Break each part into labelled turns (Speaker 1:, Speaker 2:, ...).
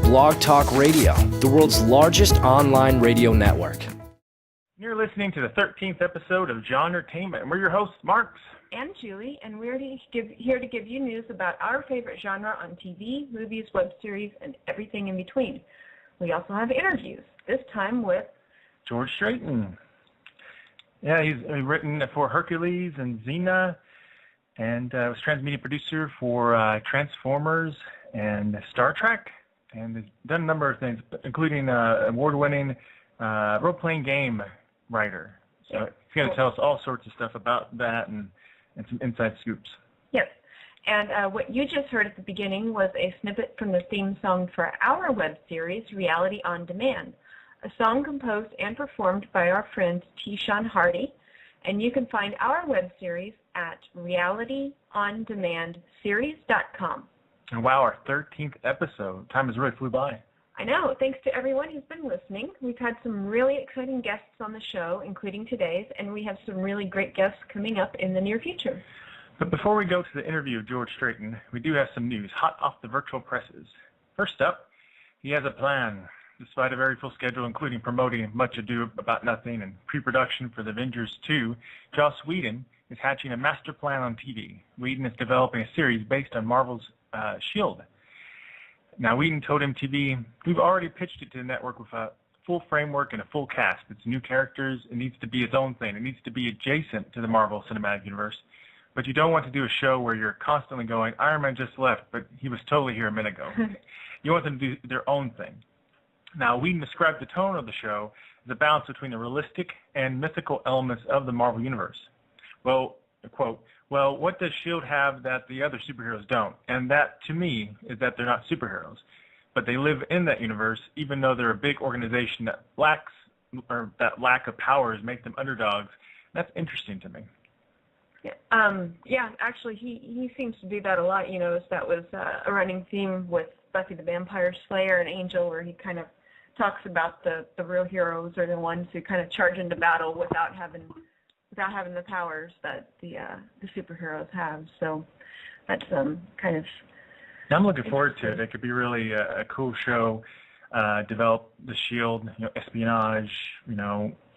Speaker 1: Blog Talk Radio, the world's largest online radio network.
Speaker 2: You're listening to the 13th episode of Genretainment, and we're your hosts, Marks
Speaker 3: and Julie, and we're here to give you news about our favorite genre on TV, movies, web series, and everything in between. We also have interviews, this time with
Speaker 2: George Strayton. Yeah, he's written for Hercules and Xena, and was transmedia producer for Transformers and Star Trek, and has done a number of things, including award-winning role-playing game writer. So he's going to tell us all sorts of stuff about that and some inside scoops.
Speaker 3: Yes, and what you just heard at the beginning was a snippet from the theme song for our web series, Reality on Demand, a song composed and performed by our friend T-Sean Hardy, and you can find our web series at realityondemandseries.com.
Speaker 2: And wow, our 13th episode. Time has really flew by.
Speaker 3: I know. Thanks to everyone who's been listening. We've had some really exciting guests on the show, including today's, and we have some really great guests coming up in the near future.
Speaker 2: But before we go to the interview of George Strayton, we do have some news hot off the virtual presses. First up, he has a plan. Despite a very full schedule, including promoting Much Ado About Nothing and pre-production for The Avengers 2, Joss Whedon is hatching a master plan on TV. Whedon is developing a series based on Marvel's S.H.I.E.L.D. Now, Whedon told MTV, "We've already pitched it to the network with a full framework and a full cast. It's new characters. It needs to be its own thing. It needs to be adjacent to the Marvel Cinematic Universe. But you don't want to do a show where you're constantly going, Iron Man just left, but he was totally here a minute ago. You want them to do their own thing." Now, Whedon described the tone of the show as a balance between the realistic and mythical elements of the Marvel Universe. Well, quote, "Well, what does S.H.I.E.L.D. have that the other superheroes don't? And that, to me, is that they're not superheroes. But they live in that universe, even though they're a big organization that lack of powers make them underdogs. That's interesting to me."
Speaker 3: Yeah, actually, he seems to do that a lot. You notice that was a running theme with Buffy the Vampire Slayer and Angel, where he kind of talks about the real heroes are the ones who kind of charge into battle without having the powers that the superheroes have. So that's kind of.
Speaker 2: I'm looking forward to it. It could be really a cool show. Develop the S.H.I.E.L.D., espionage,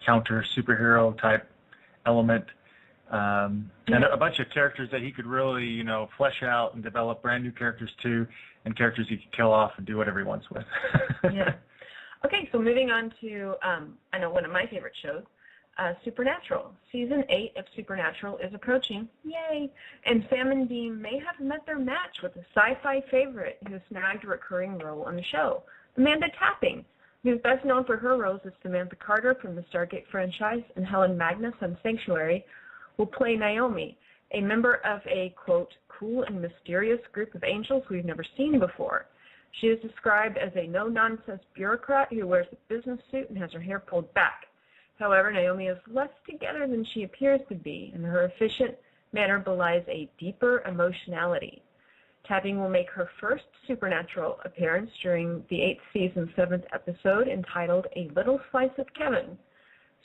Speaker 2: counter superhero type element, and a bunch of characters that he could really, flesh out and develop brand new characters too, and characters he could kill off and do whatever he wants with.
Speaker 3: Yeah. Okay, so moving on to I know one of my favorite shows. Supernatural. Season 8 of Supernatural is approaching. Yay! And Sam and Dean may have met their match with a sci-fi favorite who snagged a recurring role on the show, Amanda Tapping, who's best known for her roles as Samantha Carter from the Stargate franchise and Helen Magnus on Sanctuary, will play Naomi, a member of a, quote, cool and mysterious group of angels we've never seen before. She is described as a no-nonsense bureaucrat who wears a business suit and has her hair pulled back. However, Naomi is less together than she appears to be, and her efficient manner belies a deeper emotionality. Tapping will make her first Supernatural appearance during the 8th season 7th episode entitled A Little Slice of Kevin.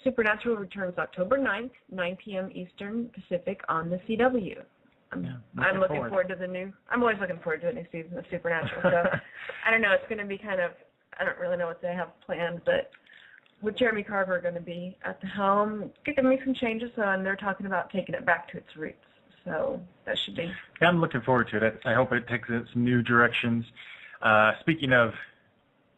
Speaker 3: Supernatural returns October 9th, 9 p.m. Eastern Pacific on the CW. I'm looking forward to I'm always looking forward to a new season of Supernatural. So I don't know, it's going to be I don't really know what they have planned, but with Jeremy Carver going to be at the helm, give me some changes, and they're talking about taking it back to its roots. So that should be.
Speaker 2: Yeah, I'm looking forward to it. I hope it takes it some new directions. Speaking of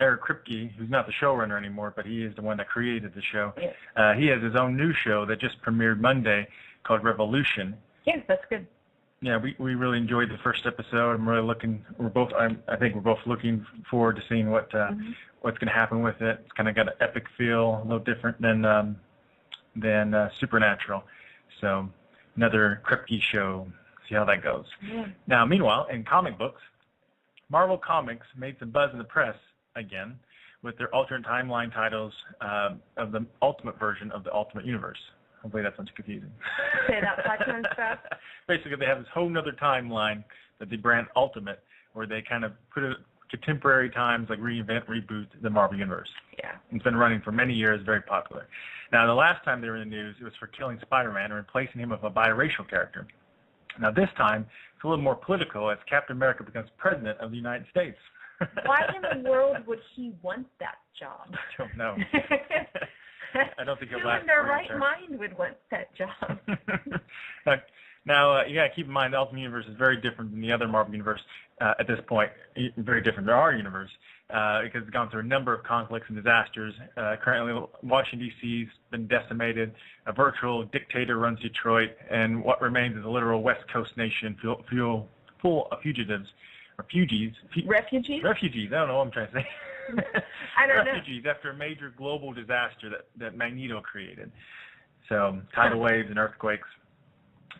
Speaker 2: Eric Kripke, who's not the showrunner anymore, but he is the one that created the show.
Speaker 3: Yes.
Speaker 2: He has his own new show that just premiered Monday called Revolution.
Speaker 3: Yes, that's good.
Speaker 2: Yeah, we really enjoyed the first episode. I think we're both looking forward to seeing what's going to happen with it. It's kind of got an epic feel, a little different than Supernatural. So another Kripke show. See how that goes.
Speaker 3: Yeah.
Speaker 2: Now, meanwhile, in comic books, Marvel Comics made some buzz in the press again with their alternate timeline titles of the Ultimate version of the Ultimate Universe. Hopefully that sounds confusing.
Speaker 3: Say that 5 times fast.
Speaker 2: Basically, they have this whole other timeline that they brand Ultimate, where they kind of put it contemporary times, like reboot the Marvel Universe.
Speaker 3: Yeah.
Speaker 2: It's been running for many years, very popular. Now, the last time they were in the news, it was for killing Spider-Man and replacing him with a biracial character. Now, this time, it's a little more political as Captain America becomes president of the United States.
Speaker 3: Why in the world would he want that job?
Speaker 2: I don't know. I don't think he'll
Speaker 3: Who
Speaker 2: last.
Speaker 3: in their right mind would want that job?
Speaker 2: Now, you got to keep in mind the Ultimate Universe is very different than the other Marvel Universe at this point. Very different than our universe because it's gone through a number of conflicts and disasters. Currently, Washington, D.C. has been decimated. A virtual dictator runs Detroit, and what remains is a literal West Coast nation full of fugitives. Refugees.
Speaker 3: Refugees?
Speaker 2: Refugees. I don't know what I'm trying to say.
Speaker 3: I don't know.
Speaker 2: Refugees after a major global disaster that Magneto created. So tidal waves and earthquakes.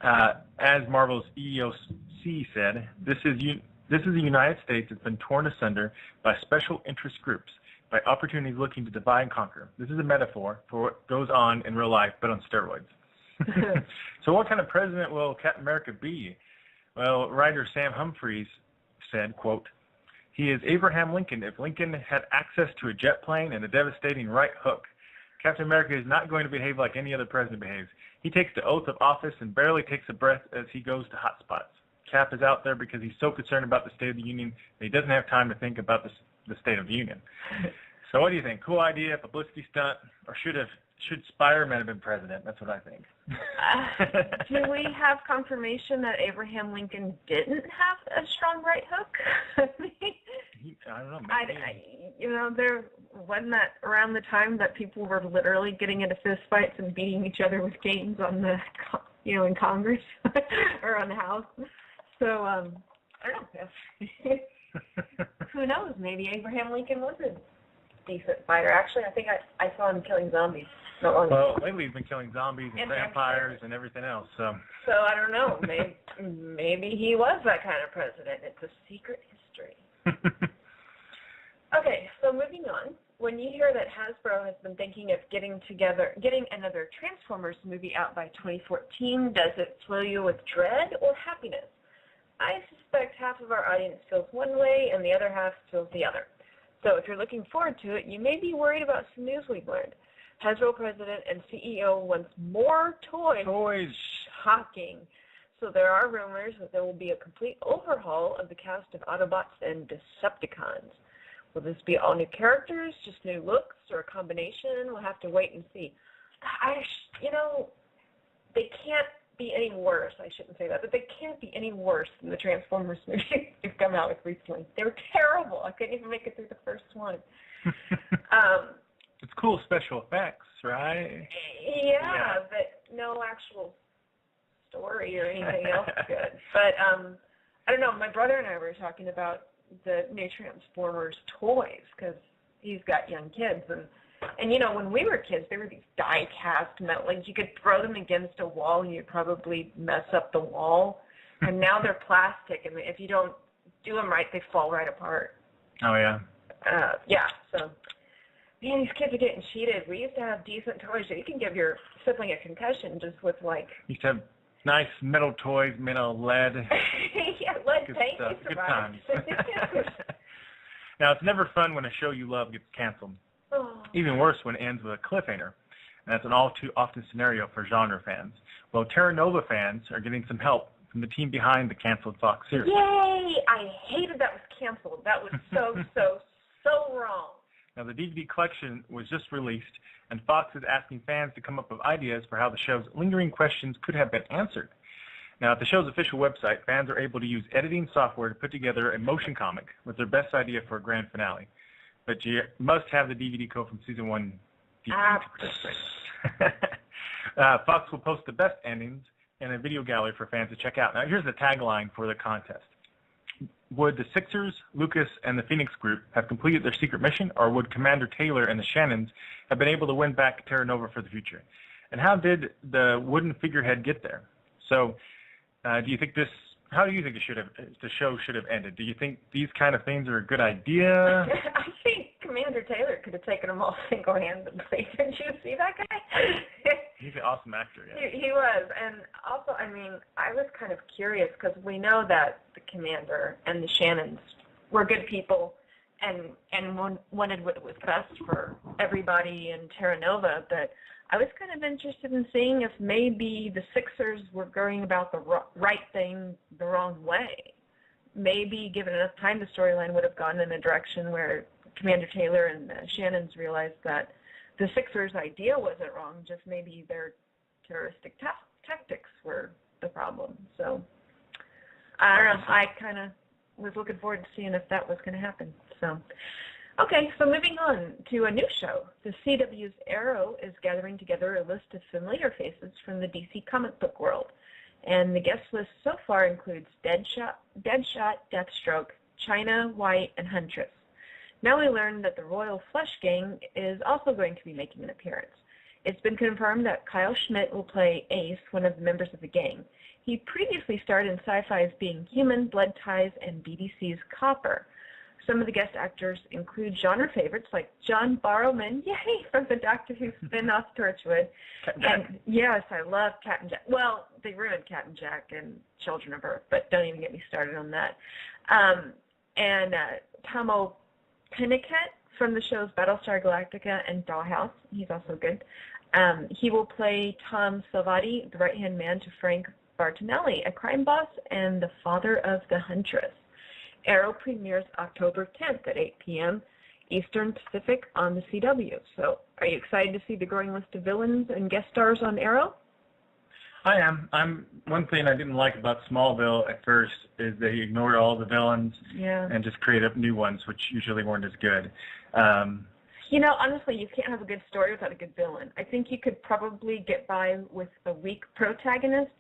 Speaker 2: As Marvel's EEOC said, this is a United States that's been torn asunder by special interest groups, by opportunities looking to divide and conquer. This is a metaphor for what goes on in real life, but on steroids. So what kind of president will Captain America be? Well, writer Sam Humphries said, quote, "He is Abraham Lincoln if Lincoln had access to a jet plane and a devastating right hook. Captain America is not going to behave like any other president behaves. He takes the oath of office and barely takes a breath as he goes to hot spots. Cap is out there because he's so concerned about the State of the Union that he doesn't have time to think about the State of the Union." So what do you think? Cool idea, publicity stunt, or should Spider-Man have been president? That's what I think.
Speaker 3: Do we have confirmation that Abraham Lincoln didn't have a strong right hook?
Speaker 2: I don't know.
Speaker 3: There wasn't that around the time that people were literally getting into fistfights and beating each other with canes on the, in Congress or on the House. So I don't know. Who knows? Maybe Abraham Lincoln was a decent fighter. Actually, I think I saw him killing zombies.
Speaker 2: Well, lately he's been killing zombies and vampires and everything else. So
Speaker 3: I don't know. Maybe he was that kind of president. It's a secret history. Okay, so moving on. When you hear that Hasbro has been thinking of getting another Transformers movie out by 2014, does it fill you with dread or happiness? I suspect half of our audience feels one way and the other half feels the other. So if you're looking forward to it, you may be worried about some news we've learned. Hasbro president and CEO wants more toys. Toys. Shocking. So there are rumors that there will be a complete overhaul of the cast of Autobots and Decepticons. Will this be all new characters, just new looks, or a combination? We'll have to wait and see. They can't be any worse. I shouldn't say that, but they can't be any worse than the Transformers movies they've come out with recently. They were terrible. I couldn't even make it through the first one.
Speaker 2: It's cool special effects, right?
Speaker 3: Yeah, but no actual story or anything else good. But I don't know. My brother and I were talking about the new Transformers toys because he's got young kids, and when we were kids, there were these die-cast metal. Like you could throw them against a wall and you'd probably mess up the wall. And now they're plastic, and if you don't do them right, they fall right apart.
Speaker 2: Oh yeah.
Speaker 3: So. Man, these kids are getting cheated. We used to have decent toys that you can give your sibling a concussion just with like.
Speaker 2: You used to have nice metal toys made out of lead.
Speaker 3: Yeah, lead
Speaker 2: Good
Speaker 3: paint.
Speaker 2: stuff. Good times. Now, it's never fun when a show you love gets canceled.
Speaker 3: Oh.
Speaker 2: Even worse when it ends with a cliffhanger. And that's an all too often scenario for genre fans. Well, Terra Nova fans are getting some help from the team behind the canceled Fox series.
Speaker 3: Yay! I hated that was canceled. That was so wrong.
Speaker 2: Now, the DVD collection was just released, and Fox is asking fans to come up with ideas for how the show's lingering questions could have been answered. Now, at the show's official website, fans are able to use editing software to put together a motion comic with their best idea for a grand finale. But you must have the DVD code from Season 1 DVD to participate. Fox will post the best endings in a video gallery for fans to check out. Now, here's the tagline for the contest. Would the Sixers, Lucas, and the Phoenix group have completed their secret mission, or would Commander Taylor and the Shannons have been able to win back Terra Nova for the future? And how did the wooden figurehead get there? So, how do you think the show should have ended? Do you think these kind of things are a good idea?
Speaker 3: I think Commander Taylor could have taken them all single-handedly. Did you see that guy?
Speaker 2: He's an awesome actor, yeah.
Speaker 3: He was. And also, I was kind of curious because we know that the Commander and the Shannons were good people and wanted what was best for everybody in Terra Nova, but I was kind of interested in seeing if maybe the Sixers were going about the right thing the wrong way. maybe given enough time, the storyline would have gone in a direction where Commander Taylor and Shannon's realized that the Sixers' idea wasn't wrong, just maybe their terroristic tactics were the problem. So I don't know. I kind of was looking forward to seeing if that was going to happen. So, okay, so moving on to a new show. The CW's Arrow is gathering together a list of familiar faces from the DC comic book world. And the guest list so far includes Deadshot, Deathstroke, China, White, and Huntress. Now we learn that the Royal Flush Gang is also going to be making an appearance. It's been confirmed that Kyle Schmidt will play Ace, one of the members of the gang. He previously starred in Sci-Fi's Being Human, Blood Ties, and BBC's Copper. Some of the guest actors include genre favorites like John Barrowman, yay, from the Doctor Who spin-off Torchwood. And yes, I love Captain Jack. Well, they ruined Captain Jack and Children of Earth, but don't even get me started on that. And Tomo Penniket from the shows Battlestar Galactica and Dollhouse. He's also good. He will play Tom Salvati, the right-hand man to Frank Bartonelli, a crime boss and the father of the Huntress. Arrow premieres October 10th at 8 p.m. Eastern Pacific on the CW. So are you excited to see the growing list of villains and guest stars on Arrow?
Speaker 2: I am. One thing I didn't like about Smallville at first is they ignored all the villains and just created new ones, which usually weren't as good.
Speaker 3: You know, honestly, you can't have a good story without a good villain. I think you could probably get by with a weak protagonist,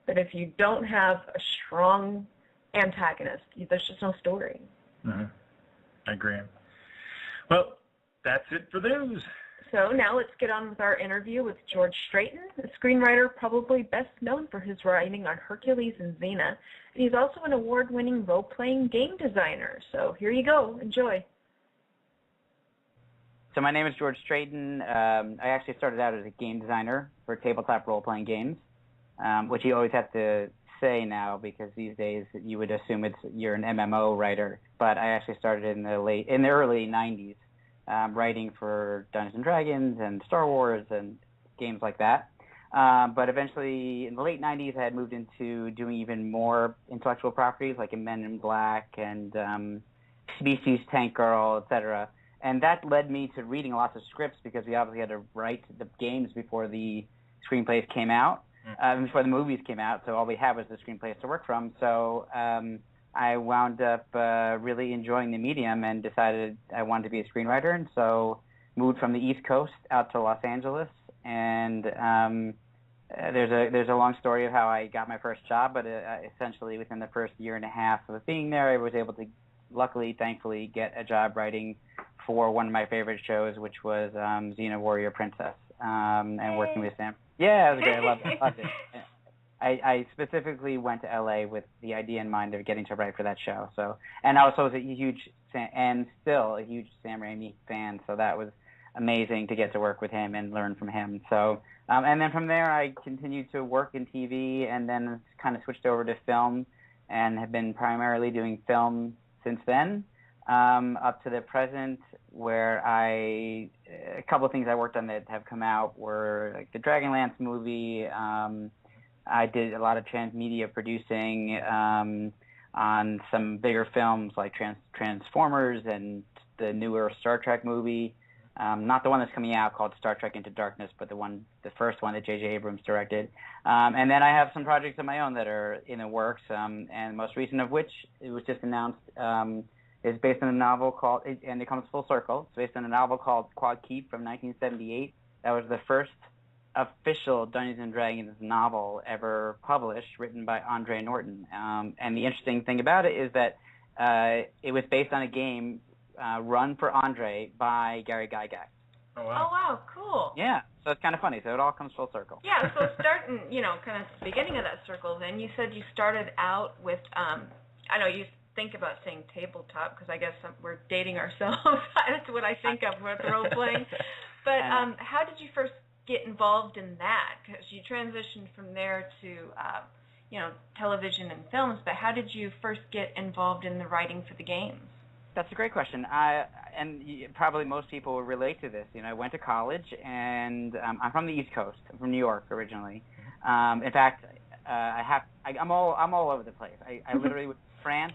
Speaker 3: but if you don't have a strong antagonist, there's just no story.
Speaker 2: Mm-hmm. I agree. Well, that's it for those.
Speaker 3: So now let's get on with our interview with George Strayton, a screenwriter probably best known for his writing on Hercules and Xena, and he's also an award-winning role-playing game designer. So here you go. Enjoy.
Speaker 4: So my name is George Strayton. I actually started out as a game designer for tabletop role-playing games, which you always have to say now because these days you would assume you're an MMO writer. But I actually started in the early 90s, writing for Dungeons and Dragons and Star Wars and games like that. But eventually, in the late 90s, I had moved into doing even more intellectual properties like Men in Black and Species, Tank Girl, etc. And that led me to reading lots of scripts because we obviously had to write the games before the screenplays came out, before the movies came out. So all we had was the screenplays to work from. So I wound up really enjoying the medium and decided I wanted to be a screenwriter. And so moved from the East Coast out to Los Angeles. And there's a long story of how I got my first job, but essentially within the first year and a half of being there, I was able to luckily, thankfully, get a job writing for one of my favorite shows, which was Xena Warrior Princess, and working with Sam. Yeah, it was great. I loved it. I specifically went to LA with the idea in mind of getting to write for that show. So, and I also was a huge Sam Raimi fan. So that was amazing to get to work with him and learn from him. So, and then from there, I continued to work in TV, and then kind of switched over to film, and have been primarily doing film since then, up to the present, where a couple of things I worked on that have come out were like the Dragonlancemovie. I did a lot of transmedia producing on some bigger films like Transformers and the newer Star Trek movie. Not the one that's coming out called Star Trek Into Darkness, but the first one that J.J. Abrams directed. And then I have some projects of my own that are in the works, and the most recent of which, it was just announced, is based on a novel called, and it comes full circle, it's based on a novel called Quad Keep from 1978. That was the first official Dungeons and Dragons novel ever published, written by Andre Norton. And the interesting thing about it is that it was based on a game run for Andre by Gary Gygax.
Speaker 2: Oh, wow.
Speaker 3: Oh, wow, cool.
Speaker 4: Yeah, so it's kind of funny. So it all comes full circle.
Speaker 3: Yeah, so starting, kind of the beginning of that circle, then you said you started out with, I know you think about saying tabletop because I guess we're dating ourselves. That's what I think of with role-playing. But how did you first get involved in that? Because you transitioned from there to, television and films, but how did you first get involved in the writing for the games?
Speaker 4: That's a great question. Probably most people will relate to this. I went to college, and I'm from the East Coast. I'm from New York originally. In fact, I'm all over the place. I literally went to France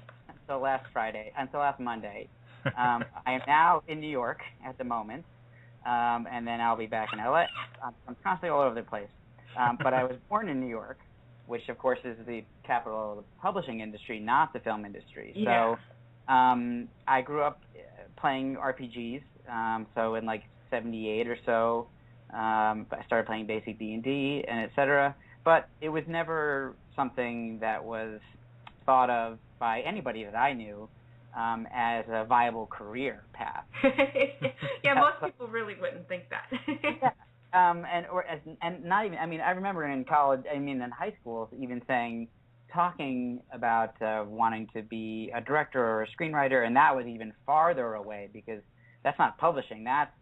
Speaker 4: until last Monday. I am now in New York at the moment, and then I'll be back in LA. I'm constantly all over the place. But I was born in New York, which of course is the capital of the publishing industry, not the film industry.
Speaker 3: Yeah.
Speaker 4: So I grew up playing RPGs. So in like '78 or so, I started playing basic D&D and etc. But it was never something that was thought of by anybody that I knew as a viable career path.
Speaker 3: Yeah, most people really wouldn't think that.
Speaker 4: Yeah. And not even, I mean, I remember in college, I mean, in high school, even talking about wanting to be a director or a screenwriter, and that was even farther away because that's not publishing. That's,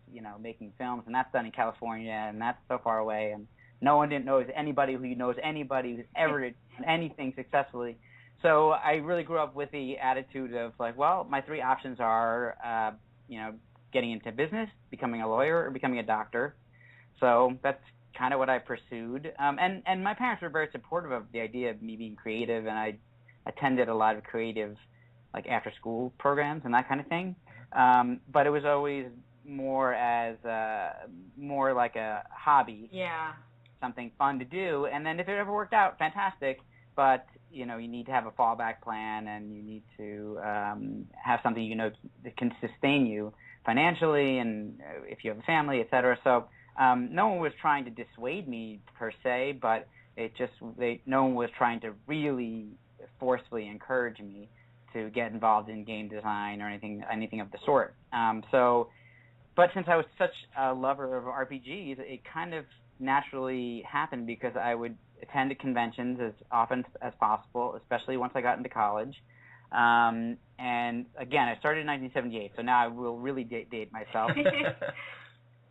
Speaker 4: making films, and that's done in California, and that's so far away, and no one knows anybody who knows anybody who's ever done anything successfully. So I really grew up with the attitude of like, well, my three options are, getting into business, becoming a lawyer, or becoming a doctor. So that's kind of what I pursued. And my parents were very supportive of the idea of me being creative, and I attended a lot of creative, like after-school programs and that kind of thing. But it was always more like a hobby.
Speaker 3: Yeah.
Speaker 4: Something fun to do. And then if it ever worked out, fantastic. But, you need to have a fallback plan, and you need to have something that can sustain you financially, and if you have a family, et cetera. So no one was trying to dissuade me per se, but no one was trying to really forcefully encourage me to get involved in game design or anything of the sort. But since I was such a lover of RPGs, it kind of naturally happened because I would attend conventions as often as possible, especially once I got into college. And again, I started in 1978, so now I will really date myself.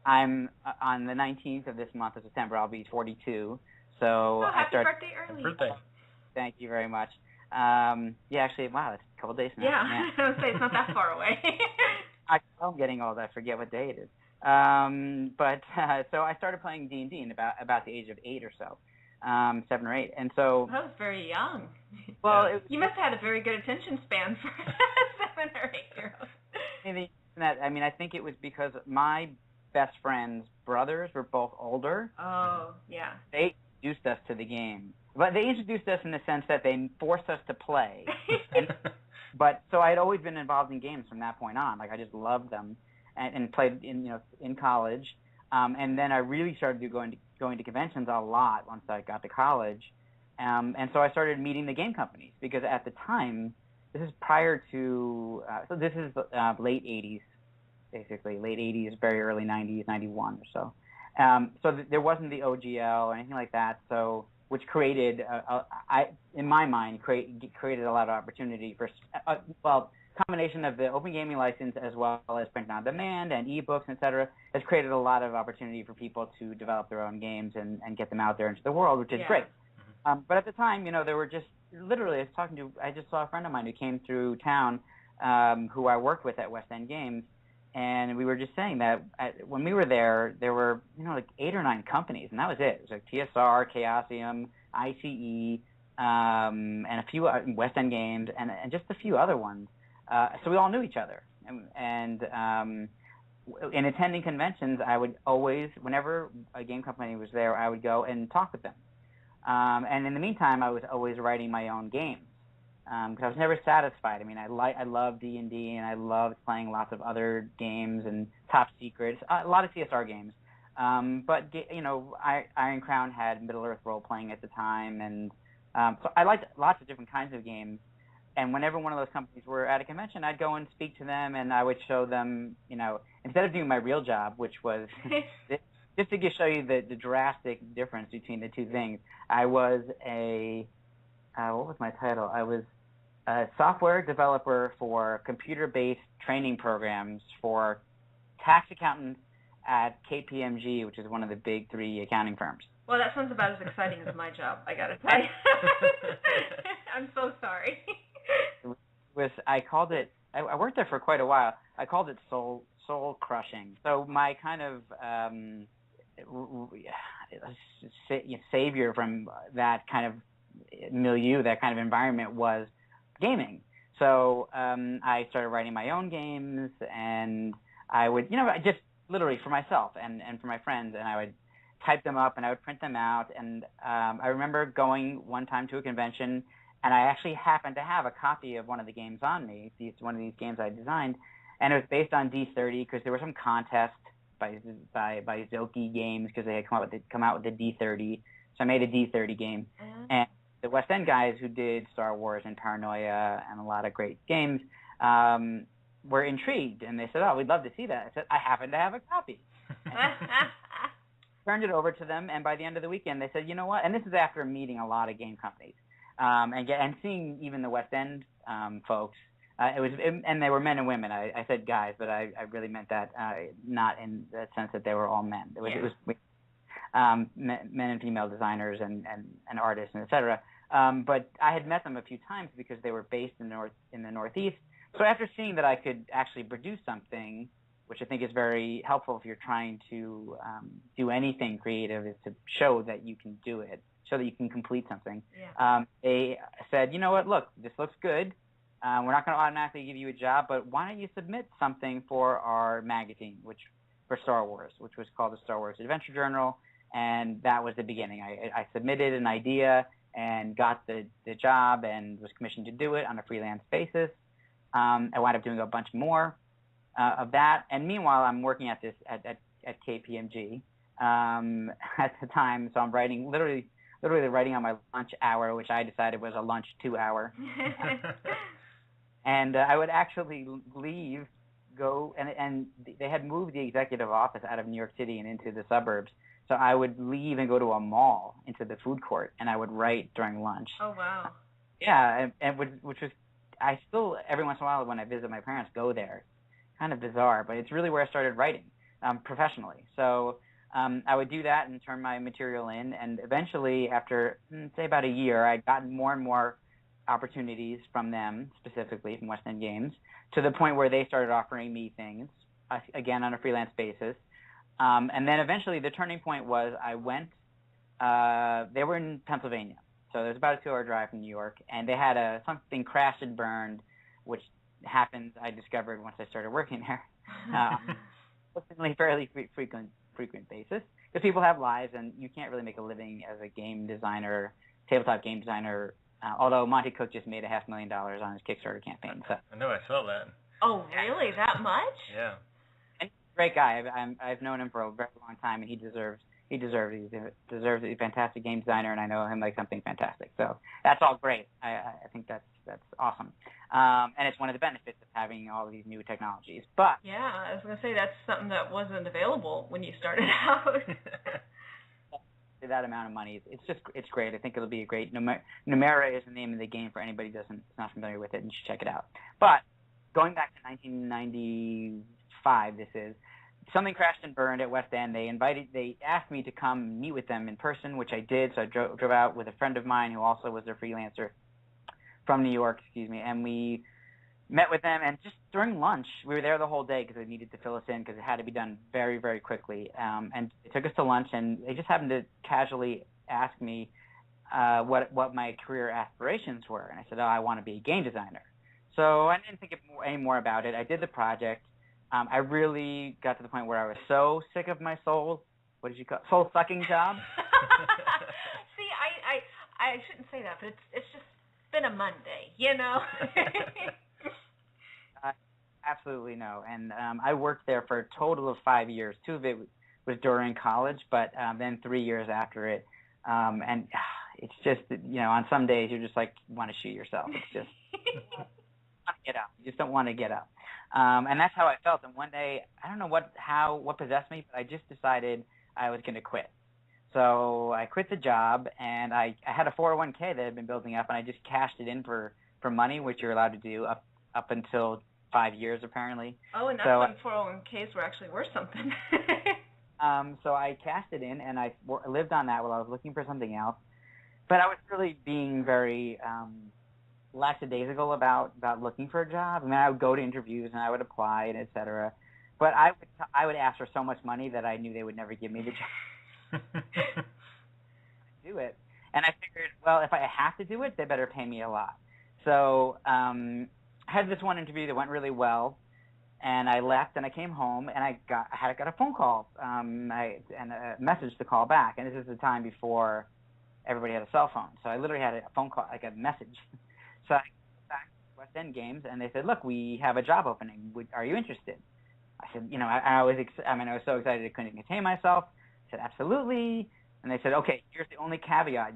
Speaker 4: I'm on the 19th of this month of September. I'll be 42. So
Speaker 3: happy birthday early!
Speaker 2: Happy birthday!
Speaker 4: Thank you very much. Actually, wow, it's a couple days now.
Speaker 3: Yeah, I was say it's not that far away.
Speaker 4: I'm getting old. I forget what day it is. But so I started playing D&D in about the age of 8 or so, 7 or 8, and so.
Speaker 3: I was very young.
Speaker 4: Well,
Speaker 3: you must have had a very good attention span for 7 or 8-year-olds.
Speaker 4: I think it was because my best friends' brothers were both older.
Speaker 3: Oh, yeah.
Speaker 4: They introduced us to the game, but they introduced us in the sense that they forced us to play. But so I had always been involved in games from that point on. Like I just loved them, and played in college, and then I really started going to conventions a lot once I got to college, and so I started meeting the game companies because at the time, this is prior to this is late 80s, basically late 80s, very early 90s, 91 or so. So there wasn't the OGL or anything like that. So which created, in my mind, created a lot of opportunity for, combination of the open gaming license as well as print on demand and ebooks, et cetera, has created a lot of opportunity for people to develop their own games and get them out there into the world, which is great. But at the time, there were just, literally, I just saw a friend of mine who came through town, who I worked with at West End Games, and we were just saying that when we were there were, like 8 or 9 companies, and that was it. It was like TSR, Chaosium, ICE, and a few West End Games, and just a few other ones. So we all knew each other. And in attending conventions, I would always, whenever a game company was there, I would go and talk with them. And in the meantime, I was always writing my own games. Because I was never satisfied. I loved D&D, and I loved playing lots of other games and top secrets, a lot of CSR games. But Iron Crown had Middle Earth role playing at the time, and so I liked lots of different kinds of games. And whenever one of those companies were at a convention, I'd go and speak to them, and I would show them, instead of doing my real job, which was just to show you the drastic difference between the two things. I was what was my title? I was a software developer for computer-based training programs for tax accountants at KPMG, which is one of the big 3 accounting firms.
Speaker 3: Well, that sounds about as exciting as my job, I gotta tell you. I'm so sorry.
Speaker 4: I called it, I worked there for quite a while. I called it soul crushing. So my kind of savior from that kind of milieu, that kind of environment was gaming. So I started writing my own games, and I would, just literally for myself and for my friends, and I would type them up and I would print them out. And I remember going one time to a convention, and I actually happened to have a copy of one of the games on me, one of these games I designed, and it was based on D30 because there was some contest by Zilke Games because they had come out with the D30. So I made a D30 game, and the West End guys who did Star Wars and Paranoia and a lot of great games were intrigued, and they said, "Oh, we'd love to see that." I said, "I happen to have a copy." Turned it over to them, and by the end of the weekend, they said, "You know what?" And this is after meeting a lot of game companies and seeing even the West End folks. And they were men and women. I said guys, but I really meant that not in the sense that they were all men. It was men and female designers and artists and et cetera. But I had met them a few times because they were based in the Northeast. So after seeing that I could actually produce something, which I think is very helpful if you're trying to do anything creative, is to show that you can do it, show that you can complete something. Yeah. They said, "You know what? Look, this looks good. We're not going to automatically give you a job, but why don't you submit something for our magazine, for Star Wars, which was called the Star Wars Adventure Journal." And that was the beginning. I submitted an idea and got the job and was commissioned to do it on a freelance basis. I wound up doing a bunch more of that. And meanwhile, I'm working at KPMG at the time. So I'm writing, literally writing on my lunch hour, which I decided was a lunch 2 hour. And I would actually leave, go, and they had moved the executive office out of New York City and into the suburbs. So I would leave and go to a mall, into the food court, and I would write during lunch.
Speaker 3: Oh, wow.
Speaker 4: Yeah, which was, I still, every once in a while when I visit my parents, go there. Kind of bizarre, but it's really where I started writing professionally. So I would do that and turn my material in, and eventually after, say about a year, I'd gotten more and more opportunities from them, specifically from West End Games, to the point where they started offering me things, again on a freelance basis. And then eventually the turning point was I went, they were in Pennsylvania, so there's about a 2-hour drive from New York, and they had something crashed and burned, which happened, I discovered once I started working there, on a fairly frequent basis, because people have lives, and you can't really make a living as a game designer, tabletop game designer, although Monty Cook just made $500,000 on his Kickstarter campaign. So.
Speaker 2: I know, I saw that.
Speaker 3: Oh, really? That much?
Speaker 2: Yeah.
Speaker 4: Great guy. I've known him for a very long time, and he deserves He's a fantastic game designer, and I know him like something fantastic. So that's all great. I think that's awesome. And it's one of the benefits of having all of these new technologies. But
Speaker 3: yeah, I was gonna say that's something that wasn't available when you started out.
Speaker 4: That amount of money, it's great. I think it'll be a great. Numera is the name of the game for anybody who's not familiar with it, and you should check it out. But going back to 1995, this is. Something crashed and burned at West End. They asked me to come meet with them in person, which I did. So I drove out with a friend of mine who also was a freelancer from New York, and we met with them. And just during lunch, we were there the whole day because they needed to fill us in because it had to be done very, very quickly. And they took us to lunch, and they just happened to casually ask me what my career aspirations were. And I said, I want to be a game designer. So I didn't think any more about it. I did the project. I really got to the point where I was so sick of my soul-sucking job.
Speaker 3: See, I shouldn't say that, but it's just been a Monday, you know?
Speaker 4: Absolutely no. And I worked there for a total of 5 years. 2 of it was during college, but then 3 years after it. And it's just, on some days you're just like, you want to shoot yourself. It's just, you want to get up. You just don't want to get up. And that's how I felt. And one day, I don't know what possessed me, but I just decided I was going to quit. So I quit the job, and I had a 401k that had been building up, and I just cashed it in for money, which you're allowed to do up until 5 years, apparently.
Speaker 3: Oh, and that's when 401ks were actually worth something.
Speaker 4: So I cashed it in, and I lived on that while I was looking for something else. But I was really being very lackadaisical about looking for a job. I mean, I would go to interviews and I would apply and et cetera, but I would ask for so much money that I knew they would never give me the job. Do it, and I figured, well, if I have to do it, they better pay me a lot. So I had this one interview that went really well, and I left, and I came home, and I got a phone call, and a message to call back, and this is the time before everybody had a cell phone, so I literally had a phone call, like a message. So I went back to West End Games, and they said, "Look, we have a job opening. Are you interested?" I said, I was so excited I couldn't contain myself. I said, "Absolutely." And they said, "Okay, here's the only caveat.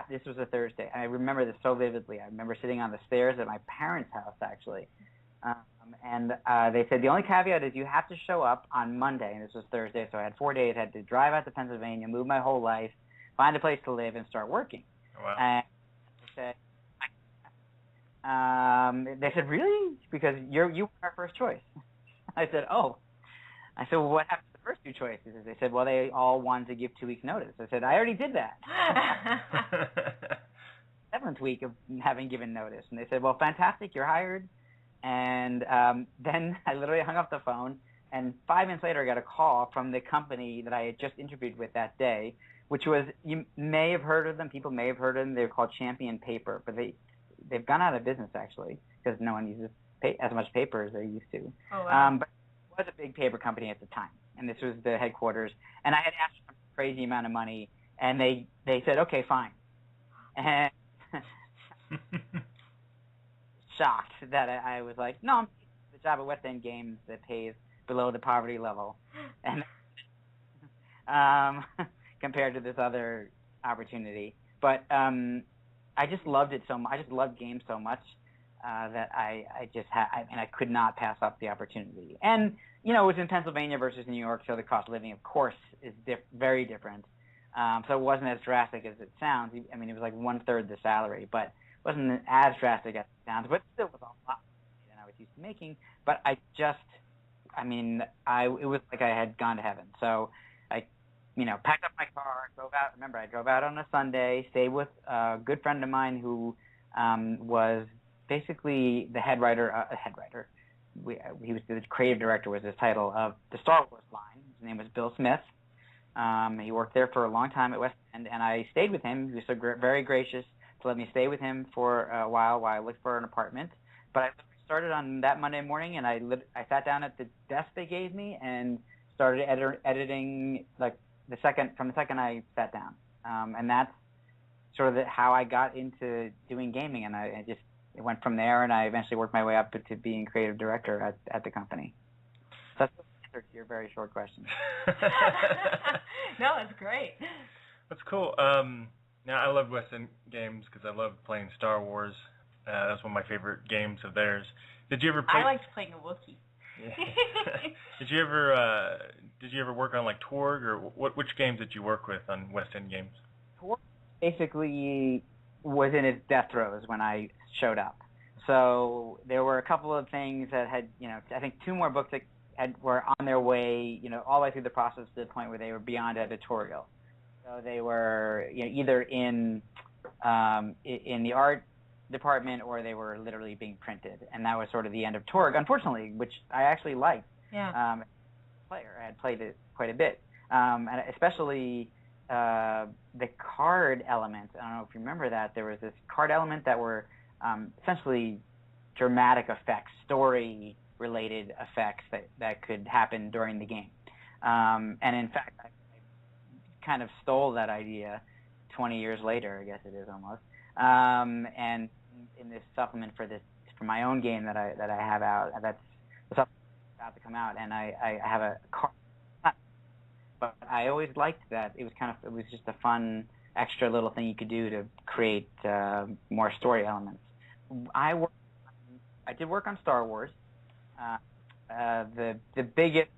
Speaker 4: This was a Thursday. I remember this so vividly. I remember sitting on the stairs at my parents' house, actually. And they said, the only caveat is you have to show up on Monday." And this was Thursday, so I had 4 days. I had to drive out to Pennsylvania, move my whole life, find a place to live, and start working.
Speaker 2: Wow.
Speaker 4: And they said, "Really? Because you were our first choice." I said, "Oh." I said, "Well, what happened to the first two choices?" They said, "Well, they all wanted to give 2 weeks' notice." I said, "I already did that." 7th week of having given notice. And they said, "Well, fantastic, you're hired." And then I literally hung up the phone, and 5 minutes later I got a call from the company that I had just interviewed with that day, which was, you may have heard of them, people may have heard of them, they're called Champion Paper, but they've gone out of business, actually, because no one uses as much paper as they used to.
Speaker 3: Oh, wow.
Speaker 4: But it was a big paper company at the time, and this was the headquarters, and I had asked for a crazy amount of money, and they said, "Okay, fine." And shocked that I was like, "No, I'm taking the job at West End Games that pays below the poverty level," and compared to this other opportunity. But I just loved it so much. I just loved games so much that I could not pass up the opportunity. And it was in Pennsylvania versus New York, so the cost of living, of course, is very different. So it wasn't as drastic as it sounds. I mean, it was like 1/3 the salary, but it wasn't as drastic as it sounds. But still, was a lot than I was used to making. But it was like I had gone to heaven. So I, packed up my car, drove out. Remember, I drove out on a Sunday, stayed with a good friend of mine who was basically the head writer. He was the creative director, was his title, of the Star Wars line. His name was Bill Smith. He worked there for a long time at West End, and I stayed with him. He was so very gracious to let me stay with him for a while I looked for an apartment. But I started on that Monday morning, and I sat down at the desk they gave me and started editing from the second I sat down. And that's sort of how I got into doing gaming, and it went from there, and I eventually worked my way up to being creative director at the company. So that's the answer to your very short question.
Speaker 3: No, it's great.
Speaker 2: That's cool. Now, I love West End Games because I love playing Star Wars. That's one of my favorite games of theirs. Did you ever play?
Speaker 3: I liked playing a Wookiee.
Speaker 2: Yeah. Did you ever work on like Torg, or which games did you work with on West End Games?
Speaker 4: Torg basically was in its death throes when I showed up. So there were a couple of things that had, I think 2 more books that were on their way, all the way through the process to the point where they were beyond editorial. So they were either in the art department, or they were literally being printed, and that was sort of the end of Torg, unfortunately, which I actually liked.
Speaker 3: Yeah.
Speaker 4: I had played it quite a bit, and especially the card element. I don't know if you remember that there was this card element that were essentially dramatic effects, story-related effects that could happen during the game. And in fact, I kind of stole that idea 20 years later, I guess it is almost. And in this supplement for my own game that I have out, that's about to come out, and I have a card. But I always liked that. It was just a fun extra little thing you could do to create more story elements. I did work on Star Wars. The biggest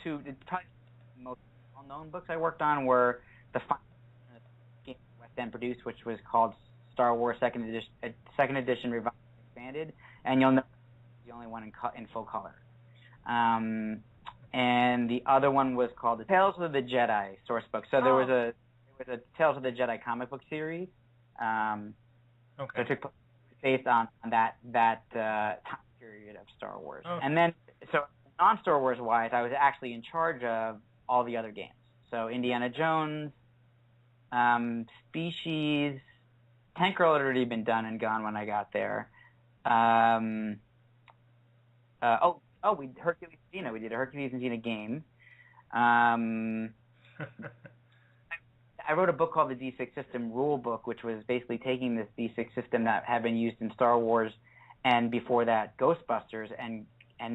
Speaker 4: probably the most well-known books I worked on were the final game West End produced, which was called Star Wars Second Edition Revised and Expanded, and you'll know it's the only one in full color. And the other one was called the Tales of the Jedi source book. So there was a Tales of the Jedi comic book series. Okay. So it took place based on that time period of Star Wars. Okay. And then, so non-Star Wars wise, I was actually in charge of all the other games. So Indiana Jones, Species, Tank Girl had already been done and gone when I got there. Hercules and Xena. We did a Hercules and Xena game. I wrote a book called the D6 System Rule Book, which was basically taking this D6 system that had been used in Star Wars and before that Ghostbusters and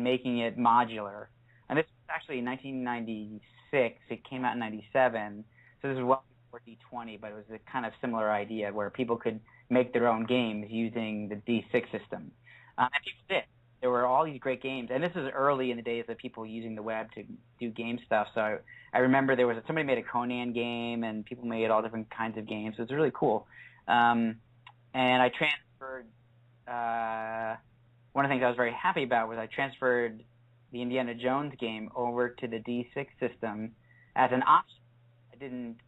Speaker 4: making it modular. And this was actually in 1996. It came out in 97. So this was well before D20, but it was a kind of similar idea where people could make their own games using the D6 system. And people did. There were all these great games, and this is early in the days of people using the web to do game stuff. So I remember somebody made a Conan game, and people made all different kinds of games. It was really cool. And I transferred. One of the things I was very happy about was I transferred the Indiana Jones game over to the D6 system as an option. I didn't.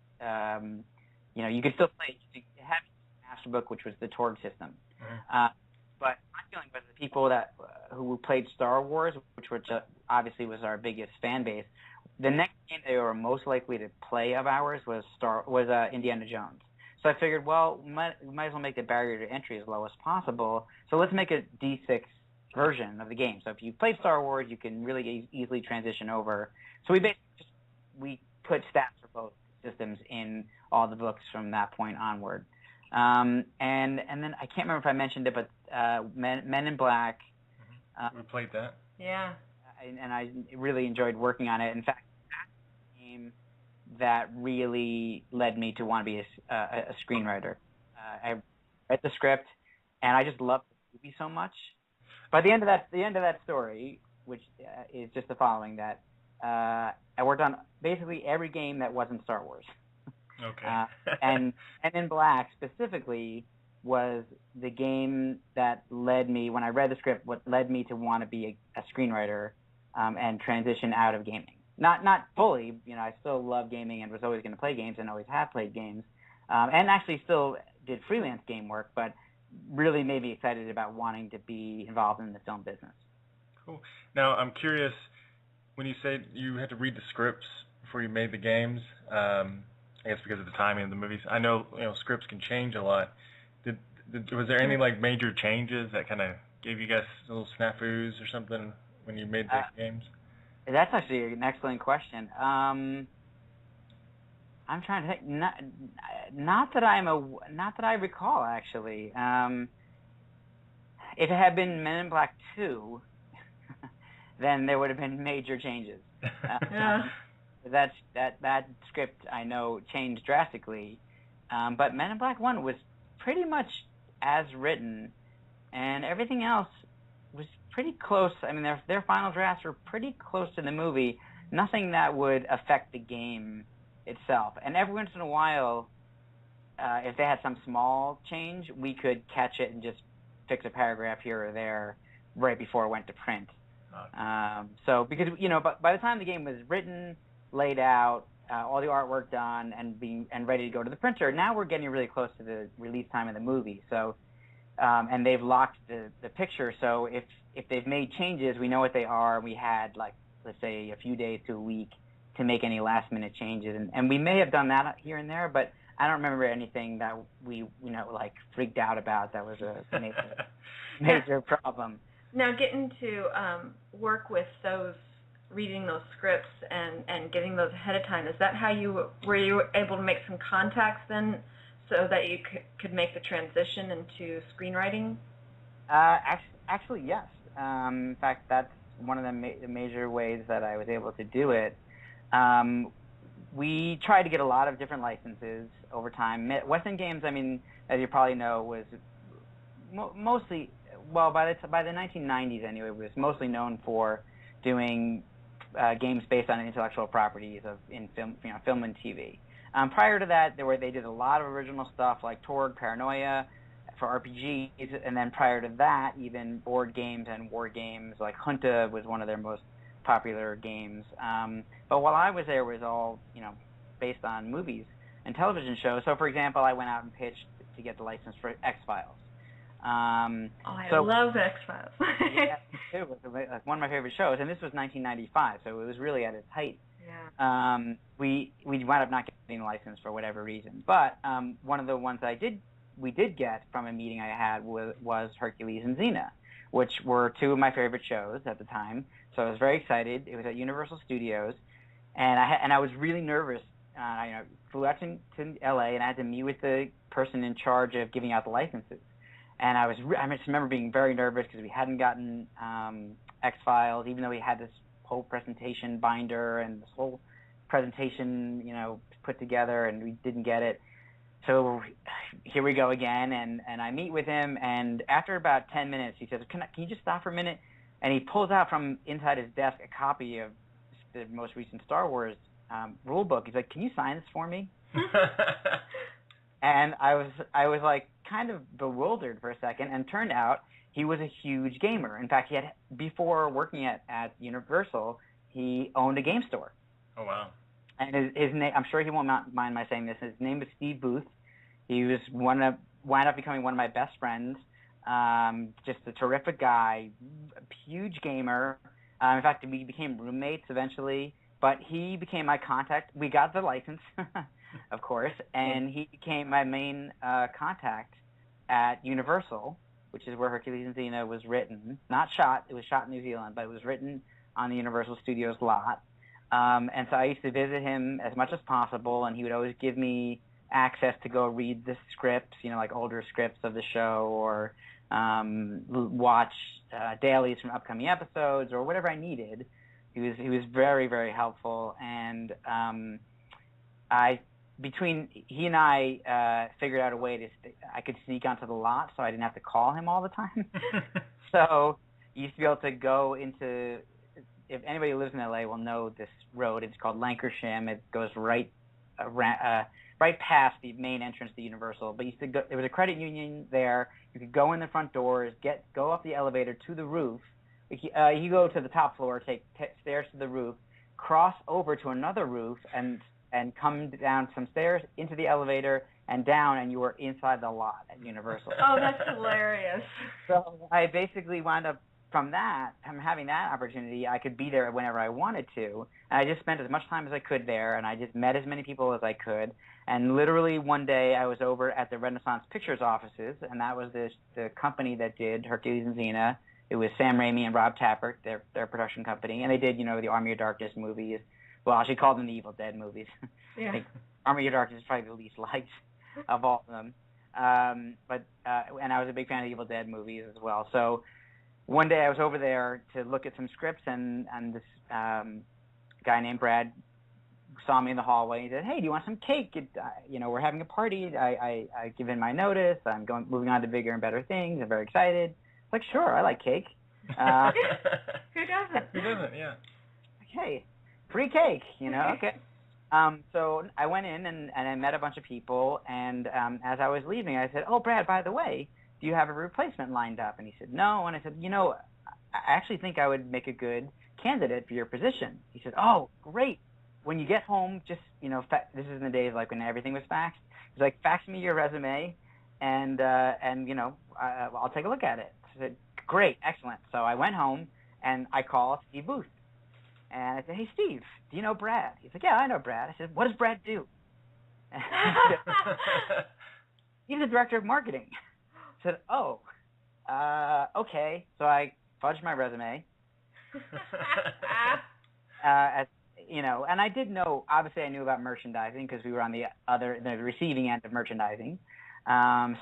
Speaker 4: You could still play. You had Master Book, which was the Torg system. But my feeling was the people who played Star Wars, which obviously was our biggest fan base, the next game they were most likely to play of ours was Indiana Jones. So I figured, well, we might as well make the barrier to entry as low as possible. So let's make a D6 version of the game. So if you played Star Wars, you can really easily transition over. So we put stats for both systems in all the books from that point onward. And then I can't remember if I mentioned it, but Men in Black.
Speaker 2: We played that.
Speaker 3: Yeah.
Speaker 4: And I really enjoyed working on it. In fact, that's the game that really led me to want to be a screenwriter. I read the script, and I just loved the movie so much. By the end of that story, which is just the following, that I worked on basically every game that wasn't Star Wars.
Speaker 2: Okay.
Speaker 4: And in Black specifically was the game that led me, when I read the script, what led me to want to be a screenwriter and transition out of gaming. Not fully, I still love gaming and was always going to play games and always have played games, and actually still did freelance game work, but really made me excited about wanting to be involved in the film business.
Speaker 2: Cool. Now, I'm curious, when you said you had to read the scripts before you made the games, I guess because of the timing of the movies. I know scripts can change a lot. Was there any major changes that kind of gave you guys little snafus or something when you made the games?
Speaker 4: That's actually an excellent question. I'm trying to think. Not that I recall actually. If it had been Men in Black 2, then there would have been major changes.
Speaker 3: Yeah.
Speaker 4: That script I know changed drastically, but Men in Black 1 was pretty much as written, and everything else was pretty close. I mean, their final drafts were pretty close to the movie. Nothing that would affect the game itself. And every once in a while, if they had some small change, we could catch it and just fix a paragraph here or there right before it went to print. So because by the time the game was written, laid out, all the artwork done, and ready to go to the printer, now we're getting really close to the release time of the movie. So, and they've locked the picture. So if they've made changes, we know what they are. We had let's say a few days to a week to make any last minute changes, and we may have done that here and there, but I don't remember anything that we freaked out about that was a major problem.
Speaker 3: Now, getting to work with those, reading those scripts and getting those ahead of time, is that how were you able to make some contacts then so that you could make the transition into screenwriting?
Speaker 4: Actually, yes. In fact, that's one of the major ways that I was able to do it. We tried to get a lot of different licenses over time. West End Games, I mean, as you probably know, was mostly, well, by the 1990s anyway, was mostly known for doing games based on intellectual properties in film, film and TV. Prior to that, they did a lot of original stuff like Torg, Paranoia for RPGs, and then prior to that, even board games and war games like Junta was one of their most popular games. But while I was there, it was all based on movies and television shows. So, for example, I went out and pitched to get the license for X-Files.
Speaker 3: I love X-Files.
Speaker 4: Yeah, it was one of my favorite shows, and this was 1995, so it was really at its height.
Speaker 3: Yeah.
Speaker 4: We wound up not getting a license for whatever reason, but one of the ones I did we did get from a meeting I had was Hercules and Xena, which were two of my favorite shows at the time. So I was very excited. It was at Universal Studios, and I was really nervous. I flew out to LA, and I had to meet with the person in charge of giving out the licenses. And I just remember being very nervous because we hadn't gotten X-Files, even though we had this whole presentation binder and this whole presentation, put together, and we didn't get it. So here we go again, and I meet with him, and after about 10 minutes, he says, can you just stop for a minute? And he pulls out from inside his desk a copy of the most recent Star Wars rule book. He's like, can you sign this for me? And I was like kind of bewildered for a second, and turned out he was a huge gamer. In fact, before working at Universal, he owned a game store.
Speaker 2: Oh, wow.
Speaker 4: And his name, I'm sure he won't mind my saying this, his name is Steve Booth. He was wound up becoming one of my best friends. Just a terrific guy, huge gamer. In fact, we became roommates eventually, but he became my contact. We got the license, of course, and he became my main contact at Universal, which is where Hercules and Xena was written. Not shot. It was shot in New Zealand, but it was written on the Universal Studios lot. And so I used to visit him as much as possible, and he would always give me access to go read the scripts, like older scripts of the show, or watch dailies from upcoming episodes, or whatever I needed. He was very, very helpful, and he and I figured out a way I could sneak onto the lot, so I didn't have to call him all the time. So you used to be able to go into. If anybody who lives in LA will know this road, it's called Lancashire. It goes right past the main entrance to Universal. But there was a credit union there. You could go in the front doors, go up the elevator to the roof. You go to the top floor, take stairs to the roof, cross over to another roof, and come down some stairs into the elevator and down, and you were inside the lot at Universal.
Speaker 3: Oh, that's hilarious.
Speaker 4: So I basically wound up. From having that opportunity, I could be there whenever I wanted to. And I just spent as much time as I could there, and I just met as many people as I could. And literally one day I was over at the Renaissance Pictures offices, and that was the company that did Hercules and Xena. It was Sam Raimi and Rob Tapert, their production company. And they did, the Army of Darkness movies. Well, I should call them the Evil Dead movies.
Speaker 3: Yeah.
Speaker 4: I think Army of Darkness is probably the least liked of all of them. And I was a big fan of Evil Dead movies as well. So one day I was over there to look at some scripts, and this guy named Brad saw me in the hallway. He said, "Hey, do you want some cake? We're having a party. I give in my notice. I'm moving on to bigger and better things. I'm very excited." It's like, sure, I like cake.
Speaker 3: Who doesn't?
Speaker 2: Who doesn't? Yeah.
Speaker 4: Hey, free cake, okay. So I went in and I met a bunch of people, and as I was leaving, I said, "Oh, Brad, by the way, do you have a replacement lined up?" And he said, "No." And I said, I actually think I would make a good candidate for your position. He said, "Oh, great. When you get home, just, this is in the days like when everything was faxed. He's like, fax me your resume, and I'll take a look at it." I said, "Great, excellent." So I went home, and I called Steve Booth. And I said, "Hey, Steve, do you know Brad?" He's like, "Yeah, I know Brad." I said, "What does Brad do?" He's the director of marketing. I said, "Oh, okay." So I fudged my resume, and I did know. Obviously, I knew about merchandising because we were on the receiving end of merchandising. So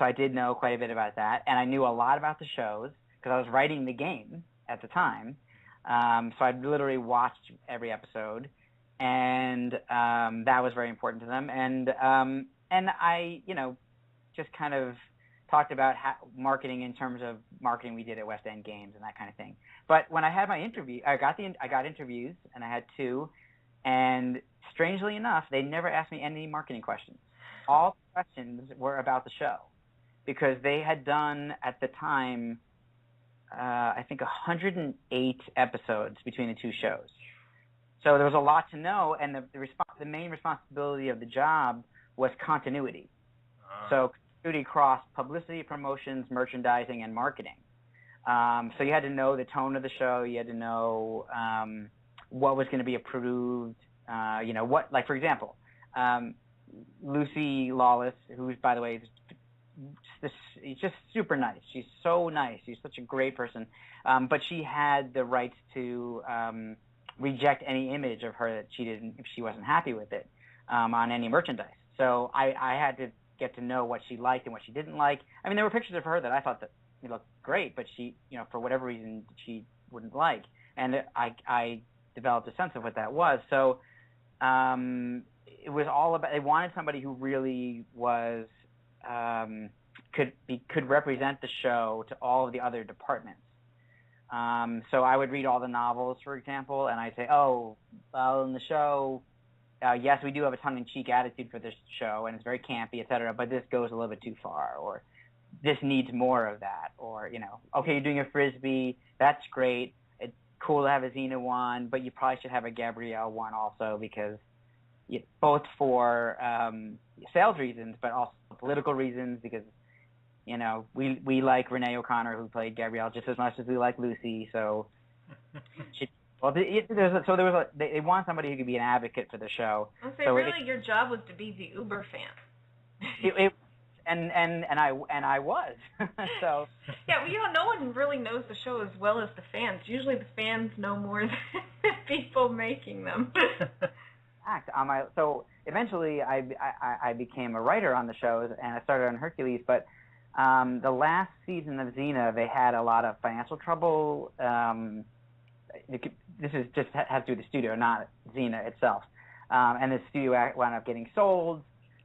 Speaker 4: I did know quite a bit about that, and I knew a lot about the shows because I was writing the game at the time. So I literally watched every episode, and that was very important to them. And I, just kind of talked about marketing in terms of marketing we did at West End Games and that kind of thing. But when I had my interview, I got interviews, and I had two, and strangely enough, they never asked me any marketing questions. All the questions were about the show, because they had done at the time, I think 108 episodes between the two shows. So there was a lot to know, and the main responsibility of the job was continuity. So continuity across publicity, promotions, merchandising, and marketing. So you had to know the tone of the show. You had to know what was going to be approved. For example, Lucy Lawless, who, by the way, is just super nice. She's so nice. She's such a great person. But she had the right to reject any image of her that if she wasn't happy with it, on any merchandise. So I had to get to know what she liked and what she didn't like. I mean, there were pictures of her that I thought that looked great, but she, for whatever reason, she wouldn't like. And I developed a sense of what that was. So it was all about, they wanted somebody who really was, could represent the show to all of the other departments. So I would read all the novels, for example, and I'd say, oh, well, in the show, yes, we do have a tongue-in-cheek attitude for this show, and it's very campy, et cetera, but this goes a little bit too far, or this needs more of that, or, okay, you're doing a Frisbee, that's great, it's cool to have a Xena one, but you probably should have a Gabrielle one also, because both for sales reasons, but also political reasons, because, we like Renee O'Connor, who played Gabrielle, just as much as we like Lucy, so... they want somebody who could be an advocate for the show.
Speaker 3: Your job was to be the Uber fan.
Speaker 4: And I was. So
Speaker 3: yeah, well, no one really knows the show as well as the fans. Usually the fans know more than the people making them.
Speaker 4: So eventually I became a writer on the shows, and I started on Hercules, but the last season of Xena, they had a lot of financial trouble. This is just has to do with the studio, not Xena itself. And the studio wound up getting sold.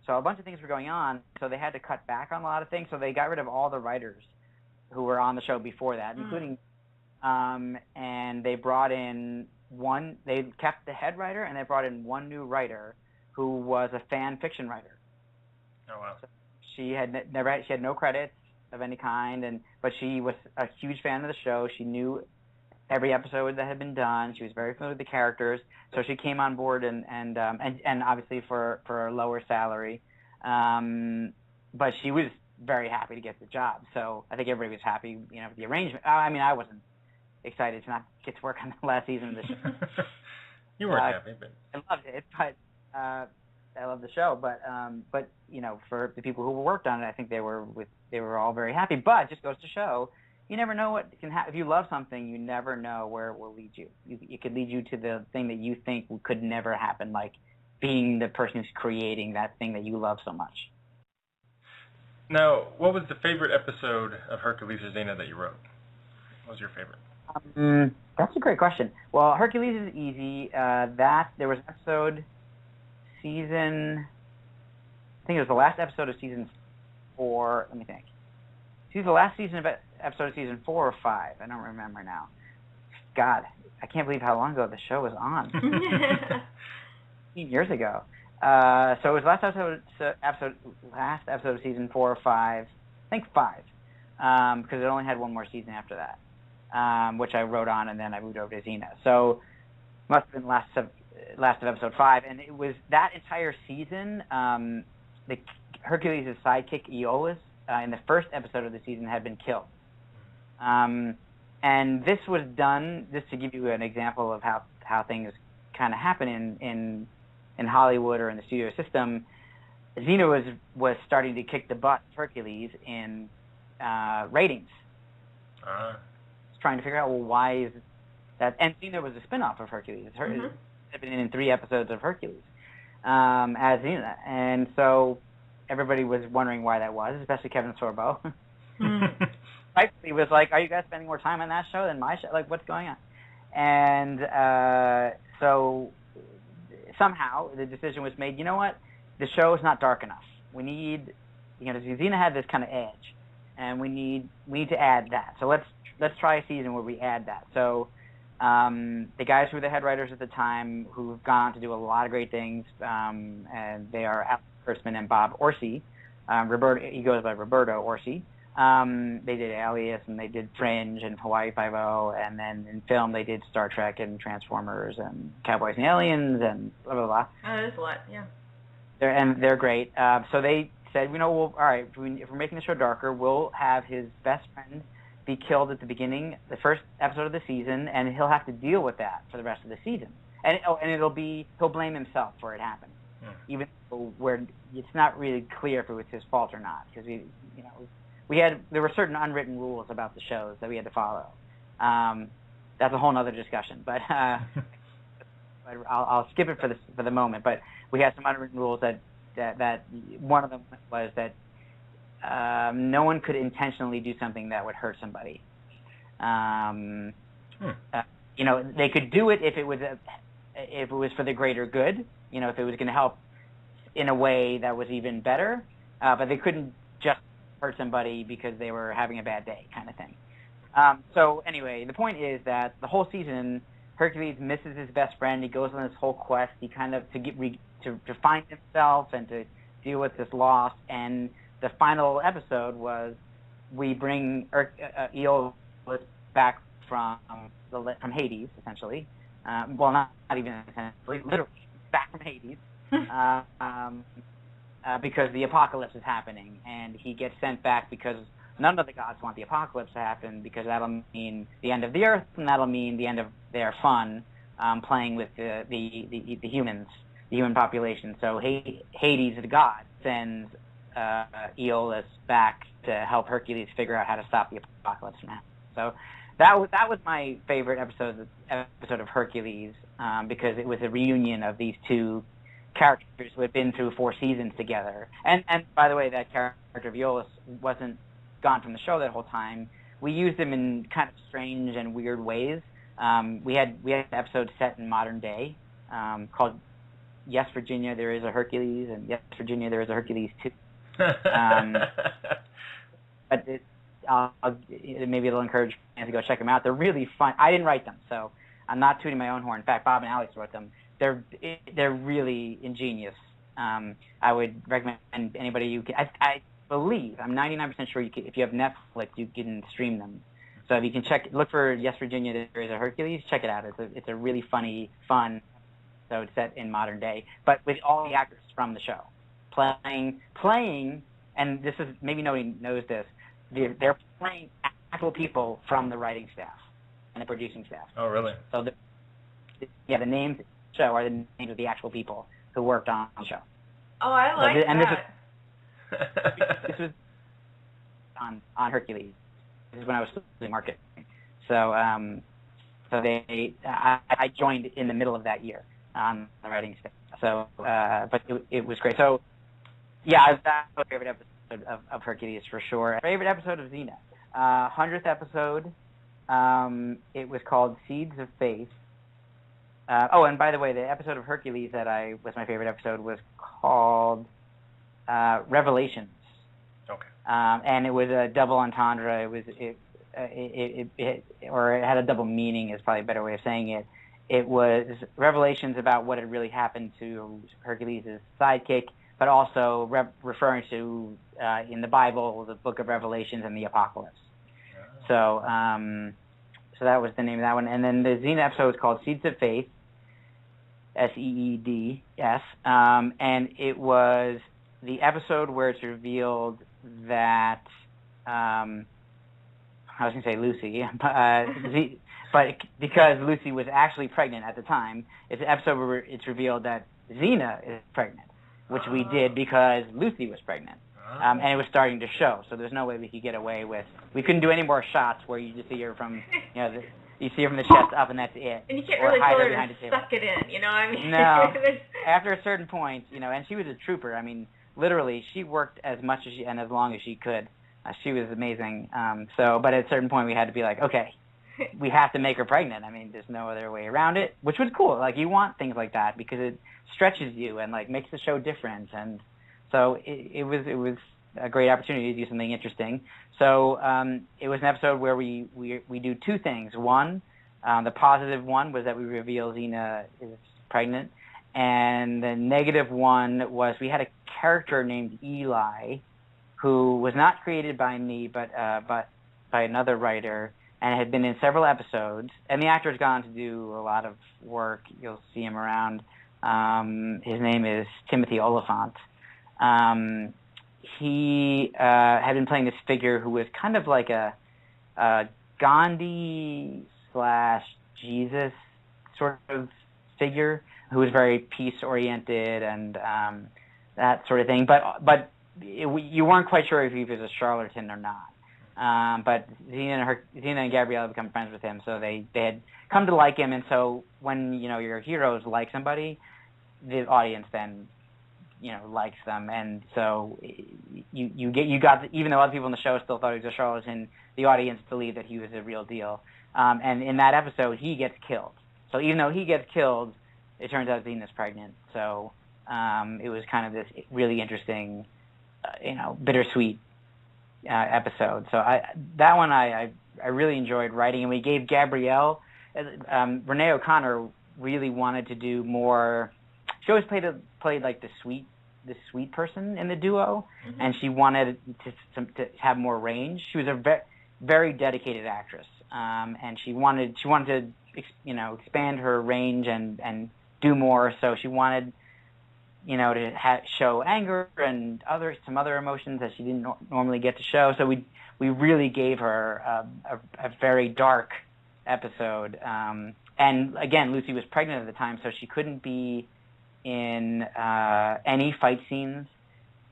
Speaker 4: So a bunch of things were going on. So they had to cut back on a lot of things. So they got rid of all the writers who were on the show before that, including, and they brought in they kept the head writer, and they brought in one new writer who was a fan fiction writer.
Speaker 2: Oh, wow. So
Speaker 4: she had no credits of any kind, but she was a huge fan of the show. She knew every episode that had been done. She was very familiar with the characters, so she came on board and obviously for a lower salary, but she was very happy to get the job. So I think everybody was happy, with the arrangement. I mean, I wasn't excited to not get to work on the last season of the show.
Speaker 2: You weren't happy, but
Speaker 4: I loved it. But I love the show. But for the people who worked on it, I think they were all very happy. But it just goes to show, you never know what can happen. If you love something, you never know where it will lead you. It could lead you to the thing that you think could never happen, like being the person who's creating that thing that you love so much.
Speaker 2: Now, what was the favorite episode of Hercules or Xena that you wrote? What was your favorite?
Speaker 4: That's a great question. Well, Hercules is easy. There was an episode, I think it was the last episode of season 4. Let me think. The last episode of season 4 or 5. I don't remember now. God, I can't believe how long ago the show was on. 15 years ago. So it was last episode of season 4 or 5. I think 5, because it only had one more season after that, which I wrote on, and then I moved over to Xena. So it must have been last of episode 5, and it was that entire season. The Hercules' sidekick Aeolus, in the first episode of the season, had been killed. And this was done just to give you an example of how things kind of happen in Hollywood or in the studio system. Xena was starting to kick the butt of Hercules in ratings. Trying to figure out, well, why is that? And Xena was a spin-off of Hercules. It had been in 3 episodes of Hercules as Xena. And so everybody was wondering why that was, especially Kevin Sorbo. He was like, are you guys spending more time on that show than my show? Like, what's going on? And so somehow the decision was made, you know what? The show is not dark enough. We need, Xena had this kind of edge, and we need to add that. So let's try a season where we add that. So the guys who were the head writers at the time, who've gone on to do a lot of great things, and they are Alex Kurtzman and Bob Orsi. He goes by Roberto Orsi. They did Alias, and they did Fringe and Hawaii Five-0, and then in film they did Star Trek and Transformers and Cowboys and Aliens and blah, blah, blah.
Speaker 3: Oh, that is a lot, yeah.
Speaker 4: They're great. So they said, all right, if we're making the show darker, we'll have his best friend be killed at the beginning, the first episode of the season, and he'll have to deal with that for the rest of the season. And he'll blame himself for it happening. even though it's not really clear if it was his fault or not, because there were certain unwritten rules about the shows that we had to follow. That's a whole other discussion, but I'll skip it for the moment. But we had some unwritten rules that one of them was that no one could intentionally do something that would hurt somebody. They could do it if it was for the greater good. If it was going to help in a way that was even better, but they couldn't just hurt somebody because they were having a bad day, kind of thing. So anyway, the point is that the whole season, Hercules misses his best friend. He goes on this whole quest. He kind of to find himself and to deal with this loss. And the final episode was we bring Aeolus back from Hades, essentially. Well, not even essentially, literally back from Hades, because the apocalypse is happening, and he gets sent back because none of the gods want the apocalypse to happen, because that'll mean the end of the earth, and that'll mean the end of their fun playing with the humans, the human population. So Hades, the god, sends Aeolus back to help Hercules figure out how to stop the apocalypse from happening. So that was my favorite episode of Hercules, because it was a reunion of these two characters who had been through 4 seasons together. And by the way, that character of Aeolus wasn't gone from the show that whole time. We used him in kind of strange and weird ways. We had an episode set in modern day called Yes, Virginia, There Is a Hercules, and Yes, Virginia, There Is a Hercules 2. But maybe it'll encourage fans to go check them out. They're really fun. I didn't write them, so I'm not tooting my own horn. In fact, Bob and Alex wrote them. They're really ingenious. I would recommend anybody who can. I believe, I'm 99% sure if you have Netflix, you can stream them. So if you can look for Yes, Virginia, There Is a Hercules, check it out. It's a really fun episode set in modern day, but with all the actors from the show playing, and this is, maybe nobody knows this, they're playing actual people from the writing staff and the producing staff.
Speaker 2: Oh, really?
Speaker 4: So the names of the show are the names of the actual people who worked on the show.
Speaker 3: Oh, I like that.
Speaker 4: This was on Hercules. This is when I was doing marketing. So I joined in the middle of that year on the writing staff. So, but it was great. So, yeah, that's my favorite episode of Hercules for sure. Favorite episode of Xena, 100th episode. It was called Seeds of Faith. And by the way, the episode of Hercules that was my favorite episode was called Revelations. Okay. And it was a double entendre. It had a double meaning is probably a better way of saying it. It was revelations about what had really happened to Hercules' sidekick, but also referring to in the Bible the Book of Revelations and the Apocalypse. So that was the name of that one. And then the Xena episode was called Seeds of Faith, Seeds, and it was the episode where it's revealed that I was going to say Lucy, but because Lucy was actually pregnant at the time, it's an episode where it's revealed that Xena is pregnant, which we did because Lucy was pregnant. And it was starting to show, so there's no way we could get away with. We couldn't do any more shots where you just see her from, you see her from the chest up, and that's it.
Speaker 3: And you can't really tell her to suck it in, you know what I mean?
Speaker 4: No. After a certain point, and she was a trooper. I mean, literally, she worked as much as and as long as she could. She was amazing. But at a certain point, we had to be like, okay, we have to make her pregnant. I mean, there's no other way around it, which was cool. Like, you want things like that because it stretches you and makes the show different. And so it was a great opportunity to do something interesting. So it was an episode where we do 2 things. One, the positive one was that we reveal Xena is pregnant, and the negative one was we had a character named Eli, who was not created by me, but by another writer, and had been in several episodes. And the actor's gone to do a lot of work. You'll see him around. His name is Timothy Oliphant. He had been playing this figure who was kind of like a Gandhi / Jesus sort of figure. who was very peace-oriented and that sort of thing. But you weren't quite sure if he was a charlatan or not. But Xena and Gabrielle become friends with him, so they had come to like him. And so when your heroes like somebody, the audience then likes them. And so you got, even though other people in the show still thought he was a charlatan, the audience believed that he was a real deal. And in that episode, he gets killed. So even though he gets killed, it turns out Xena's pregnant. So it was kind of this really interesting, bittersweet episode. So that one I really enjoyed writing, and we gave Gabrielle, Renee O'Connor really wanted to do more. She always played like the sweet person in the duo, and she wanted to have more range. She was a very dedicated actress, and she wanted to expand her range and do more. So she wanted to show anger and some other emotions that she didn't normally get to show. So we really gave her a very dark episode. And again, Lucy was pregnant at the time, so she couldn't be in any fight scenes,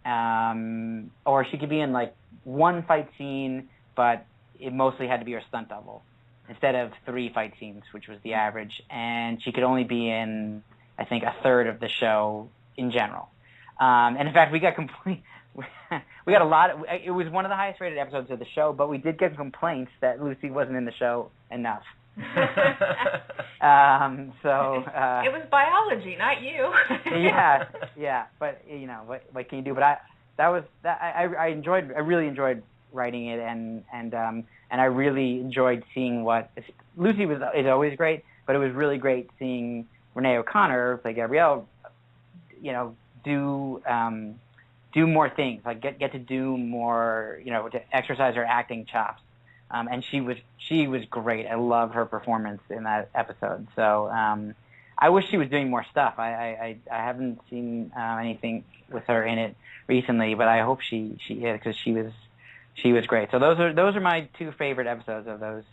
Speaker 4: or she could be in like one fight scene, but it mostly had to be her stunt double instead of 3 fight scenes, which was the average. And she could only be in, I think, a third of the show in general. And in fact, we got a lot. It was one of the highest rated episodes of the show, but we did get complaints that Lucy wasn't in the show enough. So
Speaker 3: it was biology, not you.
Speaker 4: yeah. But what can you do? But I really enjoyed writing it, and I really enjoyed seeing what Lucy is always great, but it was really great seeing Renee O'Connor play Gabrielle. Do more things, like get to do more, to exercise her acting chops. And she was great. I love her performance in that episode. So I wish she was doing more stuff. I haven't seen anything with her in it recently, but I hope she is, because she was great. So those are my 2 favorite episodes of those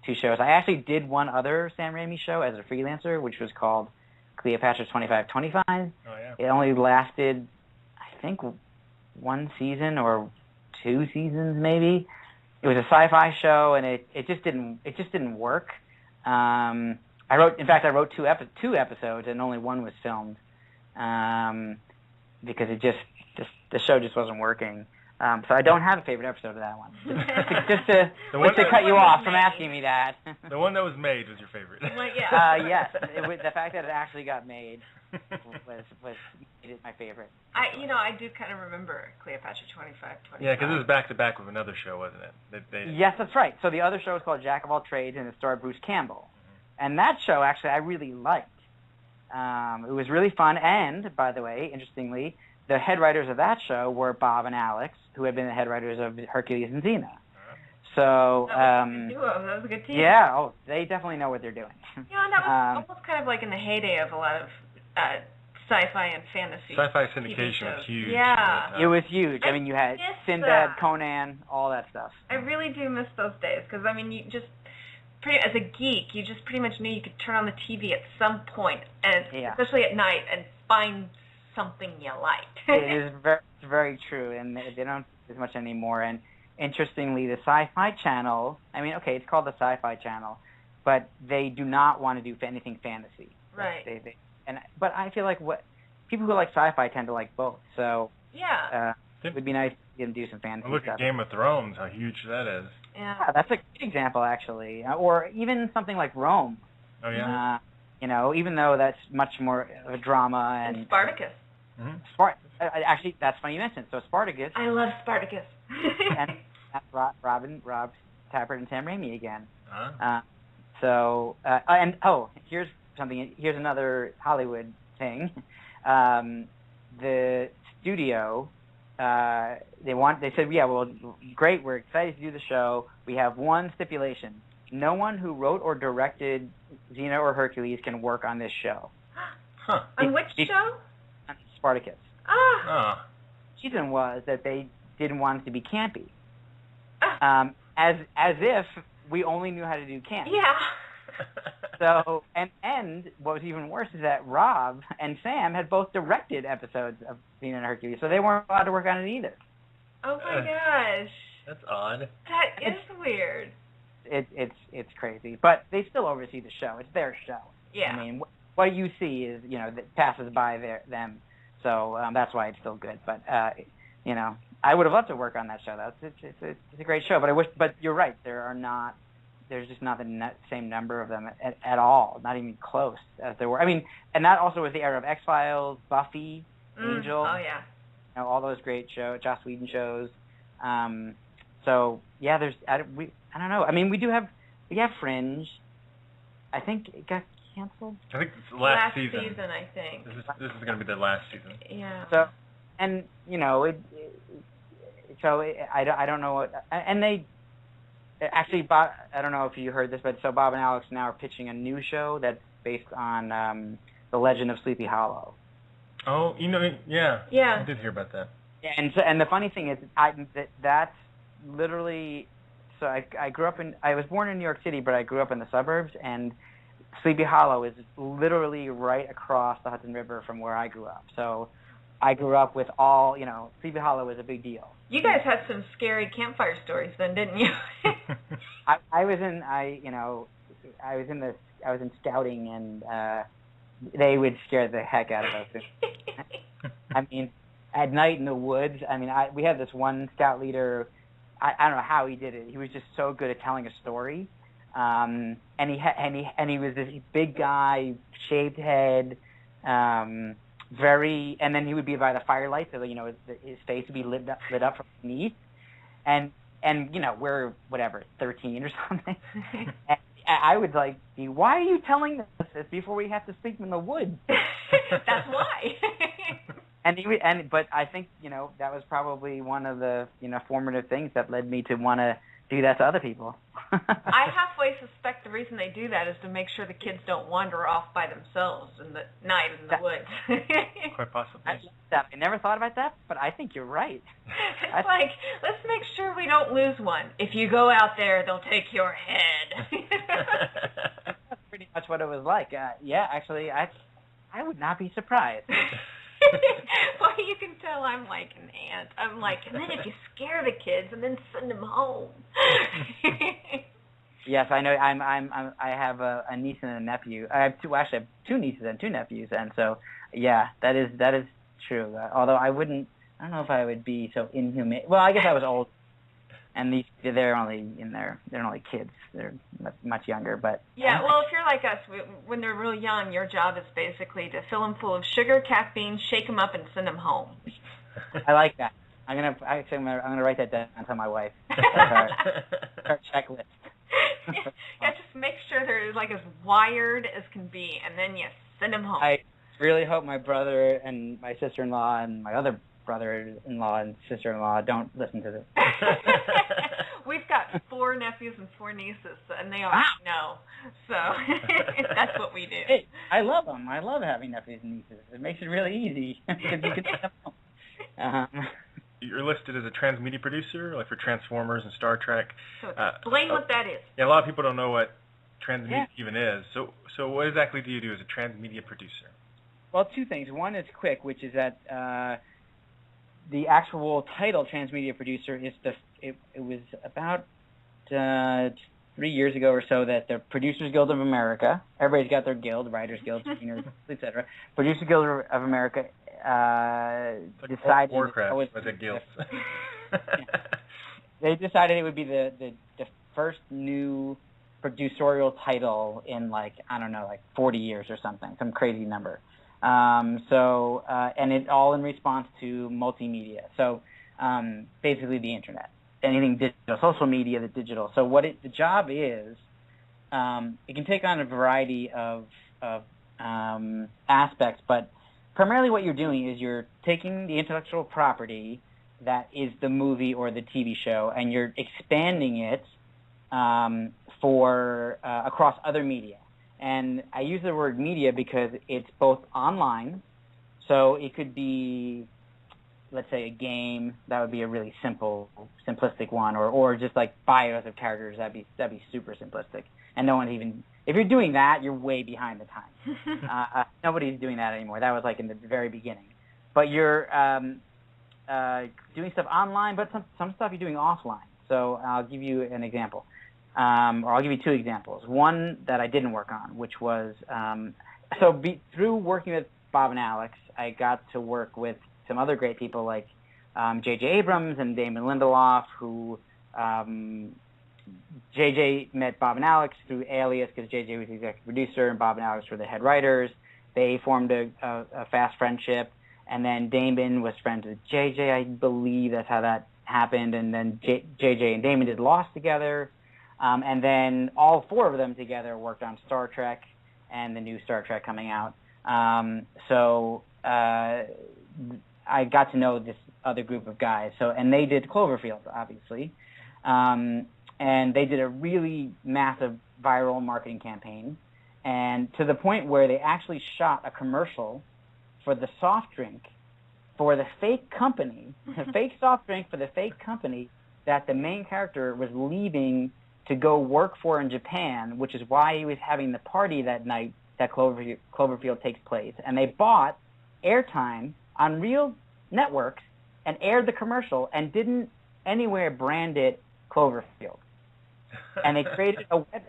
Speaker 4: 2 shows. I actually did one other Sam Raimi show as a freelancer, which was called Cleopatra 2525.
Speaker 2: Oh, yeah.
Speaker 4: It only lasted, I think, 1 season or 2 seasons maybe. It was a sci-fi show, and it just didn't work. I wrote 2 episodes, and only 1 was filmed, because the show just wasn't working. So I don't have a favorite episode of that one. Just to cut you off from asking me that.
Speaker 2: The one that was made was your favorite.
Speaker 3: Well, yeah.
Speaker 4: Yes, the fact that it actually got made was my favorite.
Speaker 3: I do kind of remember Cleopatra 2525.
Speaker 2: Yeah, because it was back to back with another show, wasn't it?
Speaker 4: Yes, that's right. So the other show was called Jack of All Trades, and it starred Bruce Campbell. And that show, actually, I really liked. It was really fun, and, by the way, interestingly, the head writers of that show were Bob and Alex, who had been the head writers of Hercules and Xena. So,
Speaker 3: that was a good team.
Speaker 4: Yeah, they definitely know what they're doing.
Speaker 3: And that was almost kind of like in the heyday of a lot of sci-fi and fantasy.
Speaker 2: Sci-fi syndication was huge.
Speaker 3: Yeah.
Speaker 4: It was huge. I mean, you had Sinbad, Conan, all that stuff.
Speaker 3: I really do miss those days, because, you just, as a geek, you just pretty much knew you could turn on the TV at some point, and especially at night, and find something you liked.
Speaker 4: It is very true, and they don't do as much anymore. And interestingly, the Sci-Fi Channel, it's called the Sci-Fi Channel, but they do not want to do anything fantasy.
Speaker 3: Right.
Speaker 4: But I feel like people who like sci-fi tend to like both. So it would be nice to see them do some fantasy
Speaker 2: look
Speaker 4: stuff.
Speaker 2: At Game of Thrones, how huge that is.
Speaker 3: Yeah,
Speaker 4: that's a good example, actually. Or even something like Rome.
Speaker 2: Oh, yeah?
Speaker 4: Even though that's much more of a drama. And
Speaker 3: Spartacus.
Speaker 2: Mm-hmm.
Speaker 4: Actually, that's funny you mentioned. So Spartacus.
Speaker 3: I love Spartacus.
Speaker 4: And that's Rob Tappert and Sam Raimi again.
Speaker 2: Uh-huh.
Speaker 4: Here's something. Here's another Hollywood thing. The studio, they said, yeah, well, great, we're excited to do the show. We have one stipulation: no one who wrote or directed Xena or Hercules can work on this show.
Speaker 2: Huh.
Speaker 3: On which show?
Speaker 4: Spartacus.
Speaker 3: Ah.
Speaker 4: The reason was that they didn't want it to be campy. As if we only knew how to do camp.
Speaker 3: Yeah.
Speaker 4: So, and what was even worse is that Rob and Sam had both directed episodes of Xena and Hercules, so they weren't allowed to work on it either.
Speaker 3: Oh my gosh.
Speaker 2: That's odd.
Speaker 3: That is weird.
Speaker 4: It's crazy, but they still oversee the show. It's their show.
Speaker 3: Yeah.
Speaker 4: I mean, what you see is, that passes by them, so that's why it's still good. But I would have loved to work on that show. It's a great show, but you're right. There's just not the same number of them at all, not even close as there were. I mean, and that also was the era of X-Files, Buffy, Angel.
Speaker 3: Oh yeah.
Speaker 4: All those great shows, Joss Whedon shows. So yeah, I don't know. I mean, we have Fringe. I think it got canceled.
Speaker 2: I think it's the last season.
Speaker 3: Last season, I think.
Speaker 2: This is going to be the last season.
Speaker 3: Yeah.
Speaker 4: So, and I don't know what, and they actually, Bob, I don't know if you heard this, but so Bob and Alex now are pitching a new show that's based on the Legend of Sleepy Hollow.
Speaker 2: Oh, yeah.
Speaker 3: Yeah.
Speaker 2: I did hear about that.
Speaker 4: Yeah, and the funny thing is, that's literally. So I was born in New York City, but I grew up in the suburbs, and Sleepy Hollow is literally right across the Hudson River from where I grew up. So I grew up with Sleepy Hollow was a big deal.
Speaker 3: You guys had some scary campfire stories then, didn't you?
Speaker 4: I was in scouting, and they would scare the heck out of us. I mean, at night in the woods. I mean, we had this one scout leader. I don't know how he did it. He was just so good at telling a story. And he was this big guy, shaved head, and then he would be by the firelight, so his face would be lit up from beneath, and we're 13 or something. And I would be, why are you telling us this before we have to sleep in the woods?
Speaker 3: That's why.
Speaker 4: But I think that was probably one of the formative things that led me to want to do that to other people.
Speaker 3: I halfway suspect the reason they do that is to make sure the kids don't wander off by themselves in the night in the woods.
Speaker 2: Quite possibly.
Speaker 4: I never thought about that, but I think you're right.
Speaker 3: It's let's make sure we don't lose one. If you go out there, they'll take your head.
Speaker 4: That's pretty much what it was like. Yeah, actually, I would not be surprised.
Speaker 3: Well, you can tell I'm like an aunt. I'm like, and then if you scare the kids and then send them home.
Speaker 4: Yes, I know. I have a niece and a nephew. I have two nieces and two nephews, and so yeah, that is true. Although I don't know if I would be so inhumane. Well, I guess I was old, and they're only kids. They're much younger, but
Speaker 3: yeah. Well, if you're like us, when they're real young, your job is basically to fill them full of sugar, caffeine, shake them up, and send them home.
Speaker 4: I like that. I'm gonna write that down and tell my wife. Our checklist.
Speaker 3: Yeah, just make sure they're as wired as can be, and then you send them home.
Speaker 4: I really hope my brother and my sister-in-law and my other brother-in-law and sister-in-law don't listen to this.
Speaker 3: We've got 4 nephews and 4 nieces, and they all know. So that's what we do.
Speaker 4: Hey, I love them. I love having nephews and nieces. It makes it really easy because you can send them home.
Speaker 2: You're listed as a transmedia producer, like for Transformers and Star Trek.
Speaker 3: So explain what that is.
Speaker 2: Yeah, a lot of people don't know what transmedia even is. So what exactly do you do as a transmedia producer?
Speaker 4: Well, 2 things. One is quick, which is that the actual title transmedia producer is it was about 3 years ago or so that the Producers Guild of America, everybody's got their guild, Writers Guild, Screeners, etc. Producers Guild of America decided
Speaker 2: Warcraft was a guild.
Speaker 4: They decided it would be the first new producerial title in 40 years or something, some crazy number. And it all in response to multimedia. So basically the internet, anything digital, social media, the digital. So the job is, it can take on a variety of aspects, but primarily what you're doing is you're taking the intellectual property that is the movie or the TV show, and you're expanding it across other media. And I use the word media because it's both online, so it could be, let's say, a game. That would be a really simplistic one, or just bios of characters. That'd be super simplistic, and no one even If you're doing that, you're way behind the times. Nobody's doing that anymore. That was like in the very beginning. But you're doing stuff online, but some stuff you're doing offline. So I'll give you an example, or I'll give you two examples. One that I didn't work on, which was through working with Bob and Alex, I got to work with some other great people like J.J. Abrams and Damon Lindelof, who J.J. met Bob and Alex through Alias because J.J. was the executive producer and Bob and Alex were the head writers. They formed a fast friendship, and then Damon was friends with J.J. I believe that's how that happened, and then J.J. and Damon did Lost together, and then all four of them together worked on Star Trek and the new Star Trek coming out. So I got to know this other group of guys. And they did Cloverfield, obviously. And they did a really massive viral marketing campaign, and to the point where they actually shot a commercial for the soft drink for the fake company, the fake soft drink for the fake company that the main character was leaving to go work for in Japan, which is why he was having the party that night that Cloverfield takes place. And they bought airtime on real networks and aired the commercial and didn't anywhere brand it Cloverfield. And they created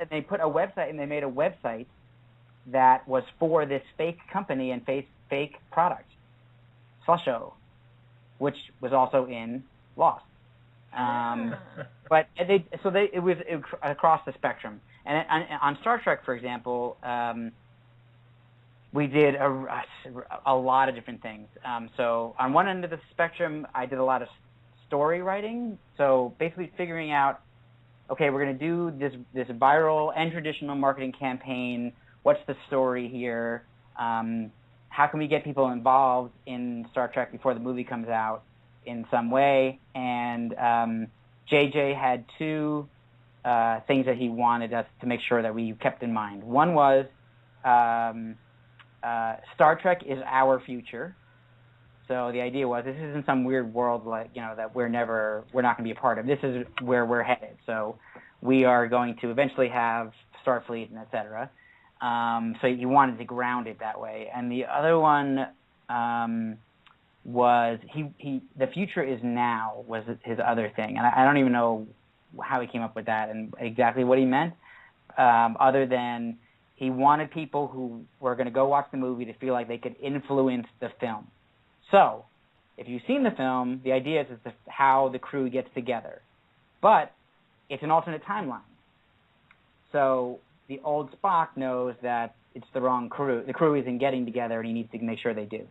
Speaker 4: they put a website, and they made a website that was for this fake company and fake product, Slusho, which was also in Lost. But it was across the spectrum. And on Star Trek, for example, we did a lot of different things. So on one end of the spectrum, I did a lot of story writing. So basically figuring out, okay, we're going to do this viral and traditional marketing campaign. What's the story here? How can we get people involved in Star Trek before the movie comes out in some way? And JJ had two things that he wanted us to make sure that we kept in mind. One was Star Trek is our future. So the idea was, this isn't some weird world that we're not going to be a part of. This is where we're headed. So we are going to eventually have Starfleet and et cetera. So he wanted to ground it that way. And the other one was the future is now was his other thing. And I don't even know how he came up with that and exactly what he meant, other than he wanted people who were going to go watch the movie to feel like they could influence the film. So, if you've seen the film, the idea is how the crew gets together. But it's an alternate timeline. So, the old Spock knows that it's the wrong crew. The crew isn't getting together, and he needs to make sure they do.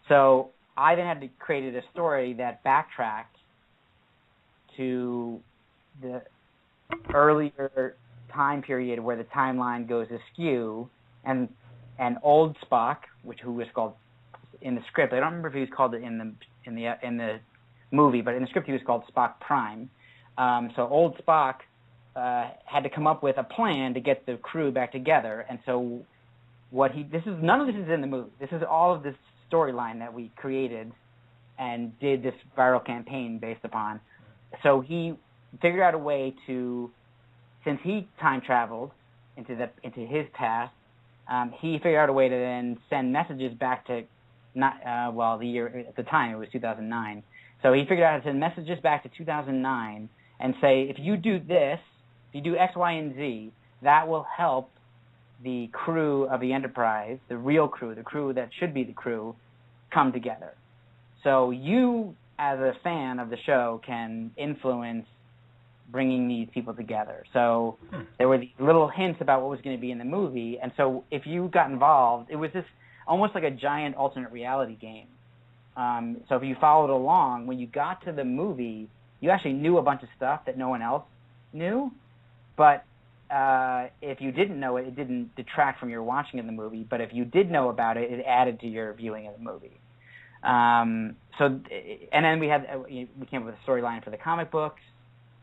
Speaker 4: So, I then had to create a story that backtracked to the earlier time period where the timeline goes askew, and old Spock, who was called in the script, I don't remember if he was called it in the movie, but in the script he was called Spock Prime. So old Spock had to come up with a plan to get the crew back together, and so none of this is in the movie. This is all of this storyline that we created and did this viral campaign based upon. So he figured out a way to, since he time traveled into his past, he figured out a way to then send messages back to the year at the time it was 2009. So he figured out how to send messages back to 2009 and say, if you do this, if you do X, Y, and Z, that will help the crew of the Enterprise, the real crew, the crew that should be the crew, come together. So you, as a fan of the show, can influence bringing these people together. So there were these little hints about what was going to be in the movie, and so if you got involved, it was this almost like a giant alternate reality game. So if you followed along, when you got to the movie, you actually knew a bunch of stuff that no one else knew, but if you didn't know it, it didn't detract from your watching of the movie, but if you did know about it, it added to your viewing of the movie. And then we came up with a storyline for the comic books,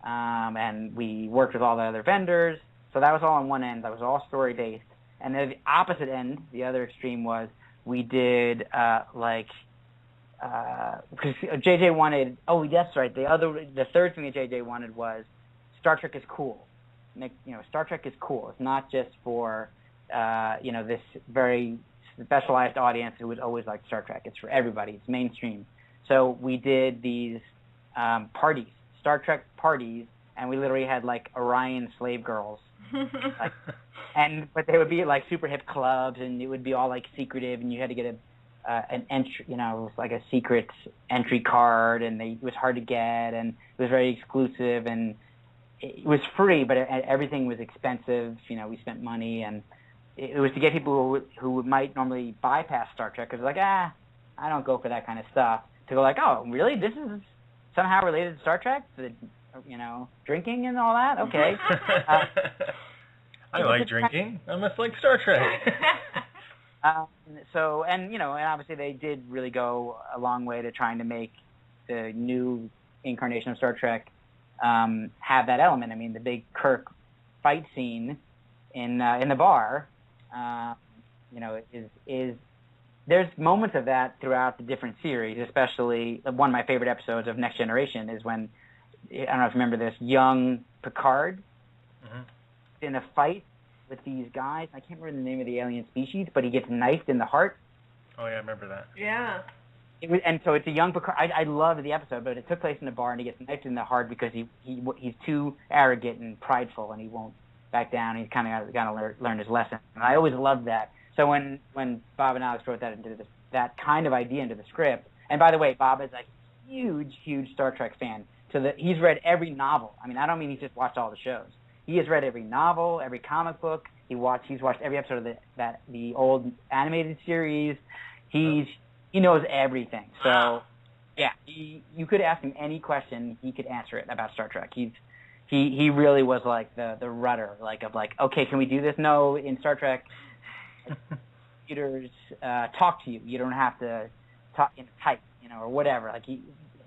Speaker 4: and we worked with all the other vendors. So that was all on one end. That was all story-based. And then the opposite end, the other extreme, was we did, because JJ wanted, that's right, the third thing that JJ wanted was Star Trek is cool. Star Trek is cool. It's not just for, this very specialized audience who would always like Star Trek. It's for everybody. It's mainstream. So we did these parties, Star Trek parties, and we literally had like Orion slave girls, but they would be like super hip clubs, and it would be all like secretive, and you had to get an entry, it was like a secret entry card, and it was hard to get, and it was very exclusive, and it was free, but everything was expensive. We spent money, and it was to get people who might normally bypass Star Trek because they're like, I don't go for that kind of stuff, to go like, oh, really? This is somehow related to Star Trek? Drinking and all that? Okay.
Speaker 2: I like drinking. I must like Star Trek.
Speaker 4: And obviously they did really go a long way to trying to make the new incarnation of Star Trek have that element. I mean, the big Kirk fight scene in the bar, is there's moments of that throughout the different series, especially one of my favorite episodes of Next Generation is when, I don't know if you remember this, young Picard in a fight with these guys. I can't remember the name of the alien species, but he gets knifed in the heart.
Speaker 2: Oh, yeah, I remember that.
Speaker 3: Yeah.
Speaker 4: And so it's a young Picard. I love the episode, but it took place in a bar, and he gets knifed in the heart because he's too arrogant and prideful, and he won't back down. He's kind of got to learn his lesson. And I always loved that. So when Bob and Alex wrote that kind of idea into the script, and by the way, Bob is a huge Star Trek fan. So that he's read every novel. I mean, I don't mean he's just watched all the shows. He has read every novel, every comic book. He's watched every episode of the old animated series. He knows everything. So yeah, you could ask him any question, he could answer it about Star Trek. He really was like the rudder, okay, can we do this? No, in Star Trek, computers talk to you. You don't have to talk in type, or whatever.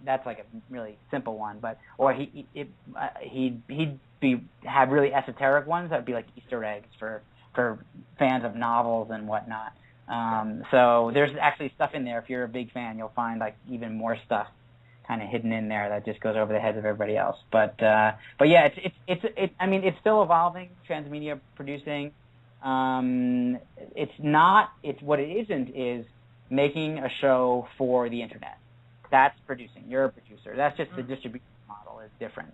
Speaker 4: That's like a really simple one, he'd have really esoteric ones that'd be like Easter eggs for fans of novels and whatnot. So there's actually stuff in there. If you're a big fan, you'll find like even more stuff kind of hidden in there that just goes over the heads of everybody else. But yeah, it's still evolving. Transmedia producing. What it isn't is making a show for the internet. That's producing. You're a producer. That's just the distribution model is different.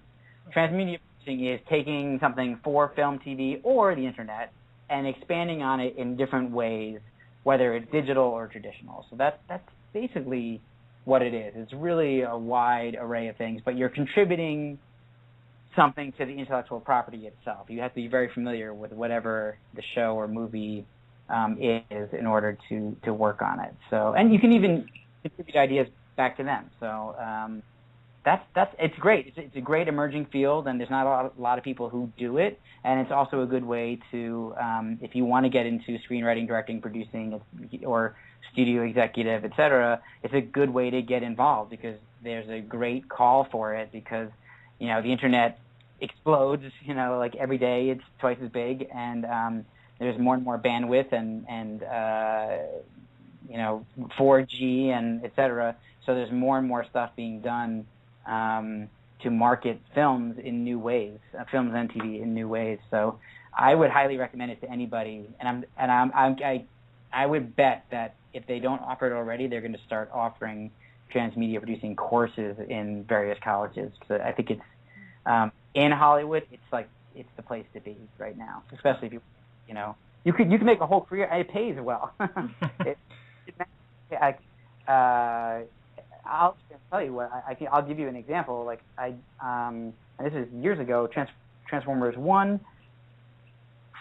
Speaker 4: Transmedia producing is taking something for film, TV, or the internet and expanding on it in different ways, whether it's digital or traditional. So that's basically what it is. It's really a wide array of things, but you're contributing something to the intellectual property itself. You have to be very familiar with whatever the show or movie is in order to work on it. So, and you can even contribute ideas back to them. So it's great. It's a great emerging field, and there's not a lot of people who do it. And it's also a good way to, if you want to get into screenwriting, directing, producing, or studio executive, etc., it's a good way to get involved because there's a great call for it because, the internet explodes, like every day it's twice as big, and there's more and more bandwidth and 4G and etc. So there's more and more stuff being done to market films in new ways, films and TV in new ways. So I would highly recommend it to anybody, and I would bet that if they don't offer it already, they're going to start offering transmedia producing courses in various colleges. So I think it's in Hollywood, it's the place to be right now, especially if you can make a whole career. It pays well. I'll tell you what. I'll give you an example. And this is years ago. Transformers 1.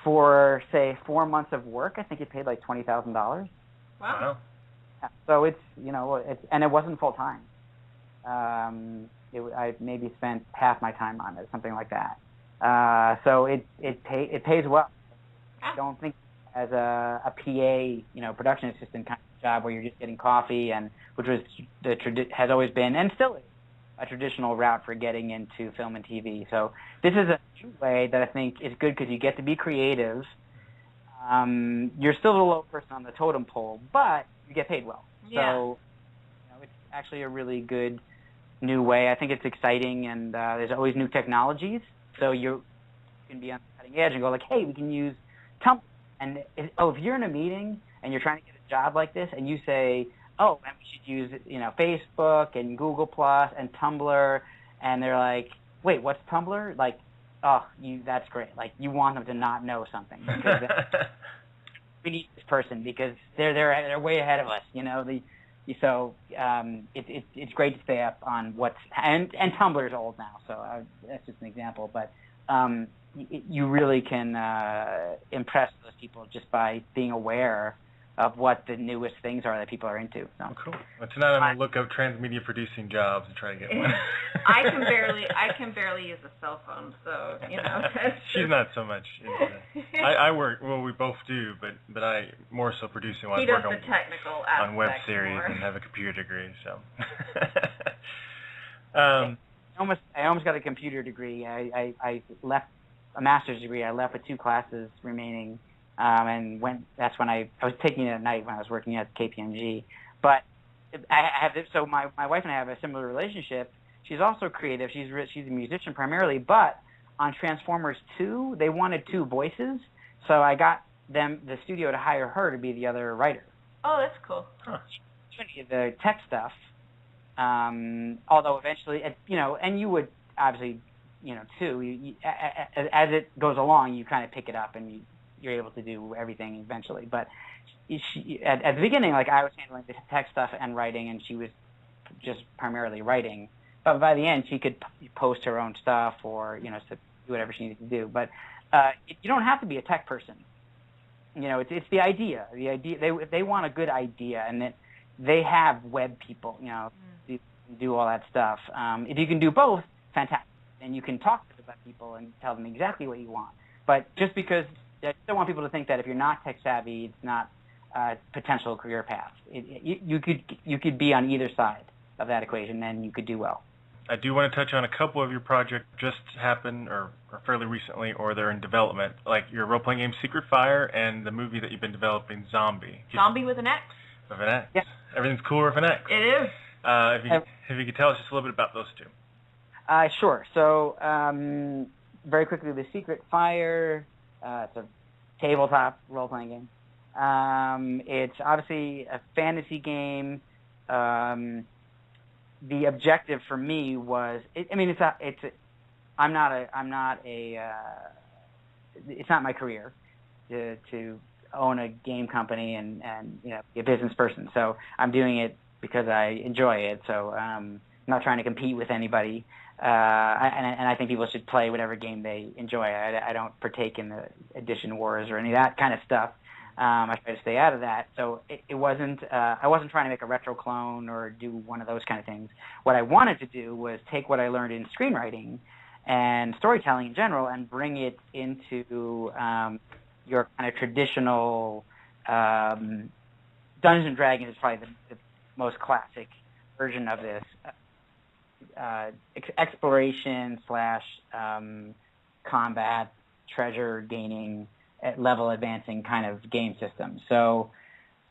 Speaker 4: For say 4 months of work, I think it paid like $20,000.
Speaker 3: Wow.
Speaker 4: So it's and it wasn't full time. I maybe spent half my time on it, something like that. So it pays well. I don't think as a PA, production assistant kind of job where you're just getting coffee, and which was has always been and still is a traditional route for getting into film and TV. So this is a new way that I think is good because you get to be creative. You're still the low person on the totem pole, but you get paid well.
Speaker 3: Yeah.
Speaker 4: So it's actually a really good new way. I think it's exciting, and there's always new technologies. So can be on the cutting edge and go like, hey, we can use Tumblr. And if you're in a meeting and you're trying to get a job like this, and you say, oh, and we should use Facebook and Google Plus and Tumblr, and they're like, wait, what's Tumblr? Like, oh, that's great. Like, you want them to not know something because we need this person because they're way ahead of us. So it's great to stay up on what's and Tumblr is old now, so that's just an example. But you really can impress those people just by being aware of what the newest things are that people are into. So.
Speaker 2: Oh, cool. Well, tonight I'm gonna look up transmedia producing jobs and try to get one.
Speaker 3: I can barely use a cell phone, so
Speaker 2: She's not so much into that. I work. Well, we both do, but I more so producing.
Speaker 3: He does the technical aspect
Speaker 2: on web series
Speaker 3: more.
Speaker 2: and have a computer degree. So.
Speaker 4: I almost got a computer degree. I left a master's degree. I left with 2 classes remaining. And that's when I was taking it at night when I was working at KPMG. But so my wife and I have a similar relationship. She's also creative. She's a musician primarily, but on Transformers 2, they wanted 2 voices, so I got the studio to hire her to be the other writer.
Speaker 3: Oh, that's cool.
Speaker 2: Huh.
Speaker 4: The tech stuff, although eventually, and you would obviously, too, as it goes along, you kind of pick it up and you're able to do everything eventually. But at the beginning, like, I was handling the tech stuff and writing, and she was just primarily writing. But by the end, she could post her own stuff or, do whatever she needed to do. But you don't have to be a tech person. It's the idea. The idea. They want a good idea, and that they have web people, do all that stuff. If you can do both, fantastic. And you can talk to the web people and tell them exactly what you want. But just because I don't want people to think that if you're not tech savvy, it's not a potential career path. You could be on either side of that equation, and you could do well.
Speaker 2: I do want to touch on a couple of your projects just happened or fairly recently, or they're in development, like your role-playing game Secret Fire and the movie that you've been developing, Xombie.
Speaker 3: Xombie with an X.
Speaker 2: With an X.
Speaker 4: Yeah.
Speaker 2: Everything's cool with an X.
Speaker 3: It is.
Speaker 2: If you could tell us just a little bit about those 2.
Speaker 4: Sure. So very quickly, the Secret Fire, it's a tabletop role-playing game. It's obviously a fantasy game. The objective for me was, it's not my career to own a game company and be a business person. So I'm doing it because I enjoy it. So I'm not trying to compete with anybody. And I think people should play whatever game they enjoy. I don't partake in the edition wars or any of that kind of stuff. I try to stay out of that. So it wasn't. I wasn't trying to make a retro clone or do one of those kind of things. What I wanted to do was take what I learned in screenwriting and storytelling in general and bring it into your kind of traditional Dungeons and Dragons is probably the most classic version of this. Exploration / combat, treasure gaining, level advancing kind of game system. So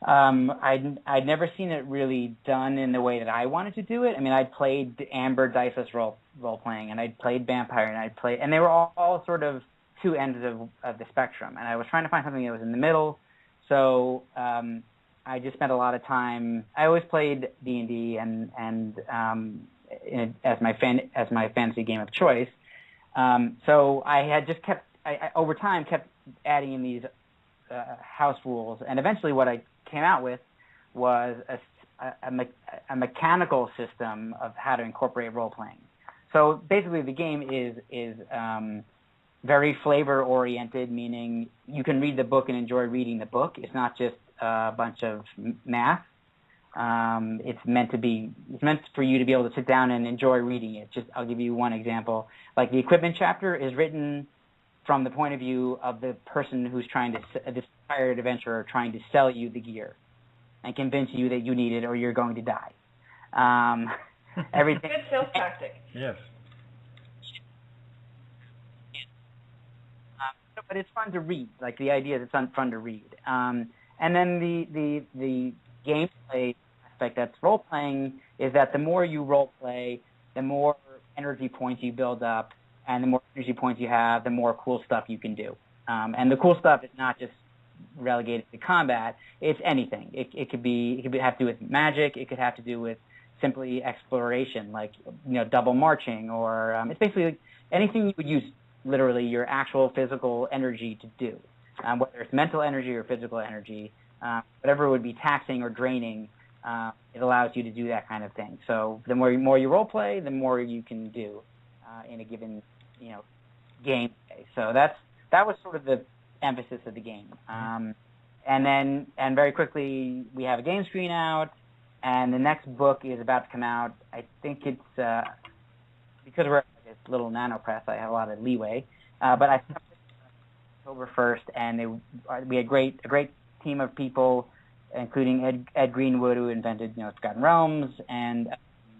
Speaker 4: I'd never seen it really done in the way that I wanted to do it. I mean, I'd played Amber Diceless role playing, and I'd played Vampire, and they were all sort of 2 ends of the spectrum. And I was trying to find something that was in the middle. So I just spent a lot of time. I always played D&D as my fantasy game of choice. So I had just I over time kept adding in these house rules, and eventually what I came out with was a mechanical system of how to incorporate role playing. So basically, the game is very flavor oriented, meaning you can read the book and enjoy reading the book. It's not just a bunch of math. It's meant for you to be able to sit down and enjoy reading it. I'll give you one example. Like the equipment chapter is written from the point of view of the person who's this hired adventurer trying to sell you the gear and convince you that you need it or you're going to die. Everything.
Speaker 3: Good sales tactic.
Speaker 2: Yes.
Speaker 4: But it's fun to read. Like the idea is it's fun to read. And then the gameplay aspect that's role playing is that the more you role play, the more energy points you build up, and the more energy points you have, the more cool stuff you can do. And the cool stuff is not just relegated to combat; it's anything. It could have to do with magic. It could have to do with simply exploration, like double marching, or it's basically anything you would use literally your actual physical energy to do, whether it's mental energy or physical energy, whatever would be taxing or draining. It allows you to do that kind of thing. So the more you role play, the more you can do in a given game. So that was sort of the emphasis of the game. And very quickly we have a game screen out, and the next book is about to come out. I think it's because we're like a little nano press, I have a lot of leeway. But I October 1st, and we had a great team of people, including Ed Greenwood, who invented Forgotten Realms, and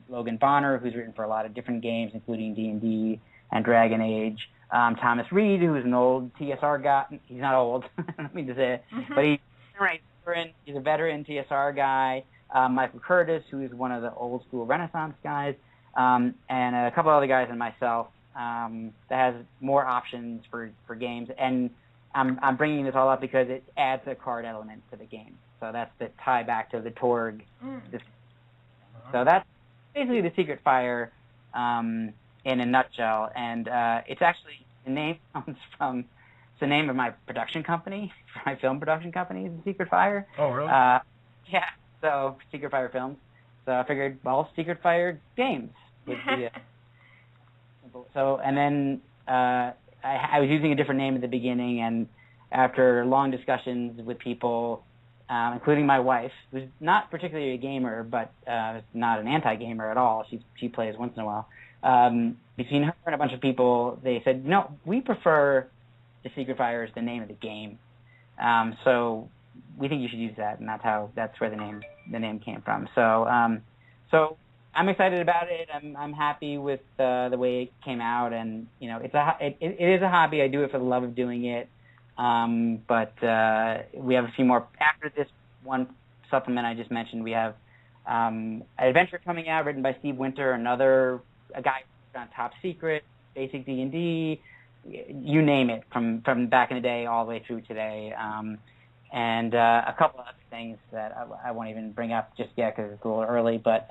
Speaker 4: Logan Bonner, who's written for a lot of different games, including D&D and Dragon Age. Thomas Reed, who's an old TSR guy. He's not old, I don't mean to say it, but he's a veteran TSR guy. Michael Curtis, who is one of the old school Renaissance guys, and a couple other guys and myself that has more options for games. And I'm bringing this all up because it adds a card element to the game. So that's the tie back to the Torg. So that's basically the Secret Fire in a nutshell. And it's actually, the name comes from, it's the name of my production company, my film production company is the Secret Fire.
Speaker 2: Oh, really?
Speaker 4: Yeah, so Secret Fire Films. So I figured, well, Secret Fire Games would be so, and then I was using a different name at the beginning, and after long discussions with people, including my wife, who's not particularly a gamer, but not an anti-gamer at all. She plays once in a while. Between her and a bunch of people, they said, no, we prefer the Secret Fire as the name of the game. So we think you should use that, and that's where the name came from. So I'm excited about it. I'm happy with the way it came out, and it is a hobby. I do it for the love of doing it. But we have a few more after this one supplement I just mentioned. We have an adventure coming out written by Steve Winter, a guy on Top Secret, Basic D&D, you name it, from back in the day all the way through today. And a couple of other things that I won't even bring up just yet because it's a little early. But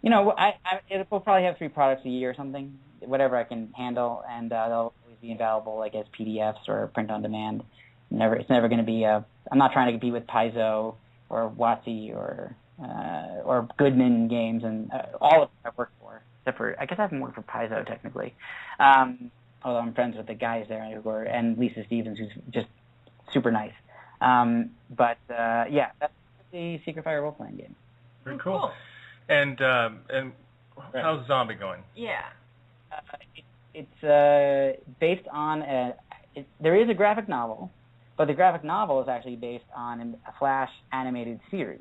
Speaker 4: we'll probably have 3 products a year or something, whatever I can handle, and they'll always be available like as PDFs or print on demand. It's never going to be I'm not trying to compete with Paizo or WotC or Goodman Games and all of them I've worked for, except for, I guess I haven't worked for Paizo technically. Although I'm friends with the guys there and Lisa Stevens, who's just super nice. But that's the Secret Fire role-playing game.
Speaker 2: Very cool. And how's Xombie going?
Speaker 3: Yeah.
Speaker 4: It's based on there is a graphic novel, but the graphic novel is actually based on a Flash animated series.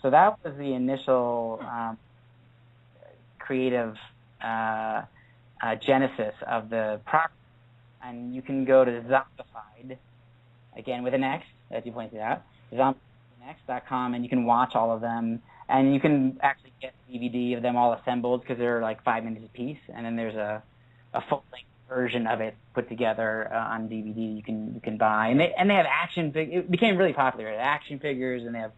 Speaker 4: So that was the initial creative genesis of the property. And you can go to Zombified, again with an X, as you pointed out, zombifiedx.com, and you can watch all of them. And you can actually get a DVD of them all assembled because they're like 5 minutes a piece. And then there's a full-length version of it put together on DVD you can buy. And they have action figures. It became really popular. They have action figures, and they have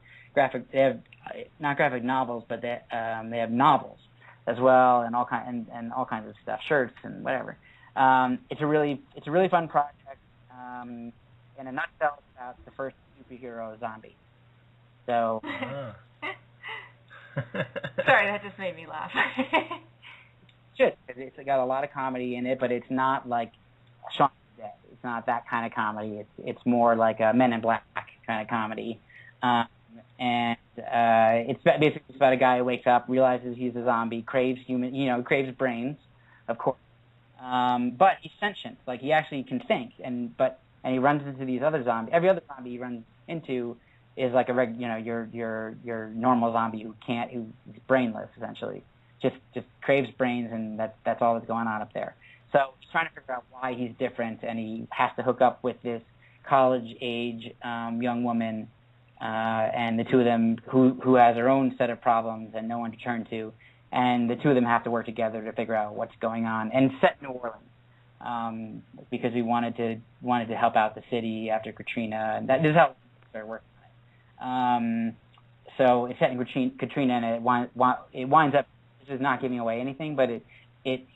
Speaker 4: not graphic novels, but they have novels as well, and all kinds of stuff, shirts and whatever. It's a really fun project. In a nutshell, it's about the first superhero zombie. So.
Speaker 3: Sorry, that just made me laugh.
Speaker 4: It's got a lot of comedy in it, but it's not like Shaun of the Dead. It's not that kind of comedy. It's more like a Men in Black kind of comedy. It's basically about a guy who wakes up, realizes he's a zombie, craves brains, of course. But he's sentient. Like, he actually can think, and he runs into these other zombies. Every other zombie he runs into is like your normal zombie who's brainless, essentially. Just craves brains, and that's all that's going on up there. So he's trying to figure out why he's different, and he has to hook up with this college-age young woman, and the two of them who has her own set of problems and no one to turn to, and the two of them have to work together to figure out what's going on. And set in New Orleans. because we wanted to help out the city after Katrina, and this is how we started working on it. So it's set in Katrina, and it winds up. This is not giving away anything, but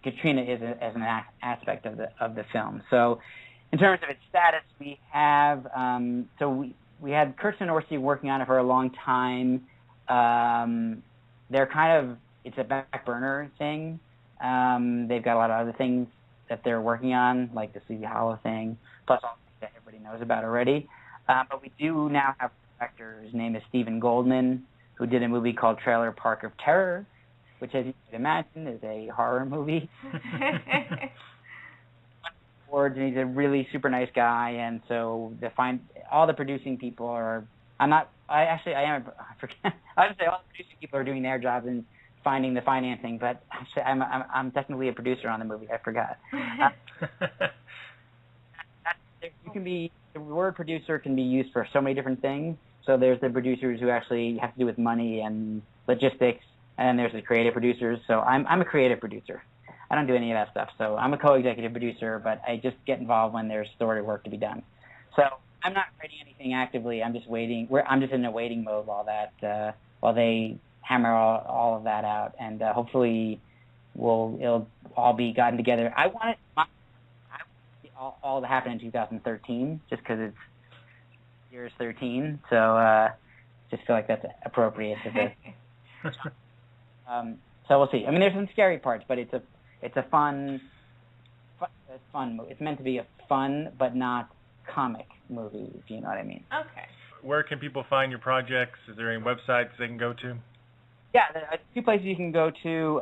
Speaker 4: Katrina is as an aspect of the film. So in terms of its status, we have we had Kirsten and Orsi working on it for a long time. They're it's a back burner thing. They've got a lot of other things that they're working on, like the Sleepy Hollow thing, plus all the things that everybody knows about already. But we do now have a director. His name is Stephen Goldman, who did a movie called Trailer Park of Terror, which, as you can imagine, is a horror movie. And he's a really super nice guy, and so all the producing people are. I would say all the producing people are doing their jobs and finding the financing, but I'm technically a producer on the movie. I forgot. The word producer can be used for so many different things. So there's the producers who actually have to do with money and logistics, and then there's the creative producers. So I'm a creative producer. I don't do any of that stuff. So I'm a co-executive producer, but I just get involved when there's story work to be done. So I'm not writing anything actively. I'm just waiting. I'm just in a waiting mode while they hammer all of that out, and hopefully it'll all be gotten together. I want it all to happen in 2013, just because it's year's 13. So just feel like that's appropriate to this. So we'll see. I mean, there's some scary parts, but it's a fun movie. It's meant to be a fun but not comic movie, if you know what I mean.
Speaker 3: Okay.
Speaker 2: Where can people find your projects? Is there any websites they can go to?
Speaker 4: Yeah, there are two places you can go to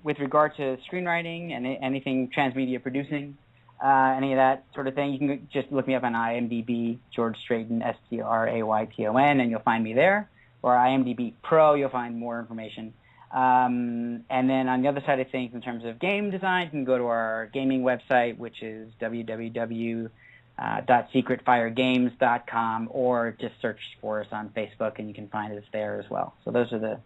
Speaker 4: with regard to screenwriting and anything transmedia producing, any of that sort of thing. You can just look me up on IMDb, George Strayton, Strayton, and you'll find me there. Or IMDb Pro, you'll find more information. And then on the other side of things, in terms of game design, you can go to our gaming website, which is www.secretfiregames.com, or just search for us on Facebook, and you can find us there as well. So those are the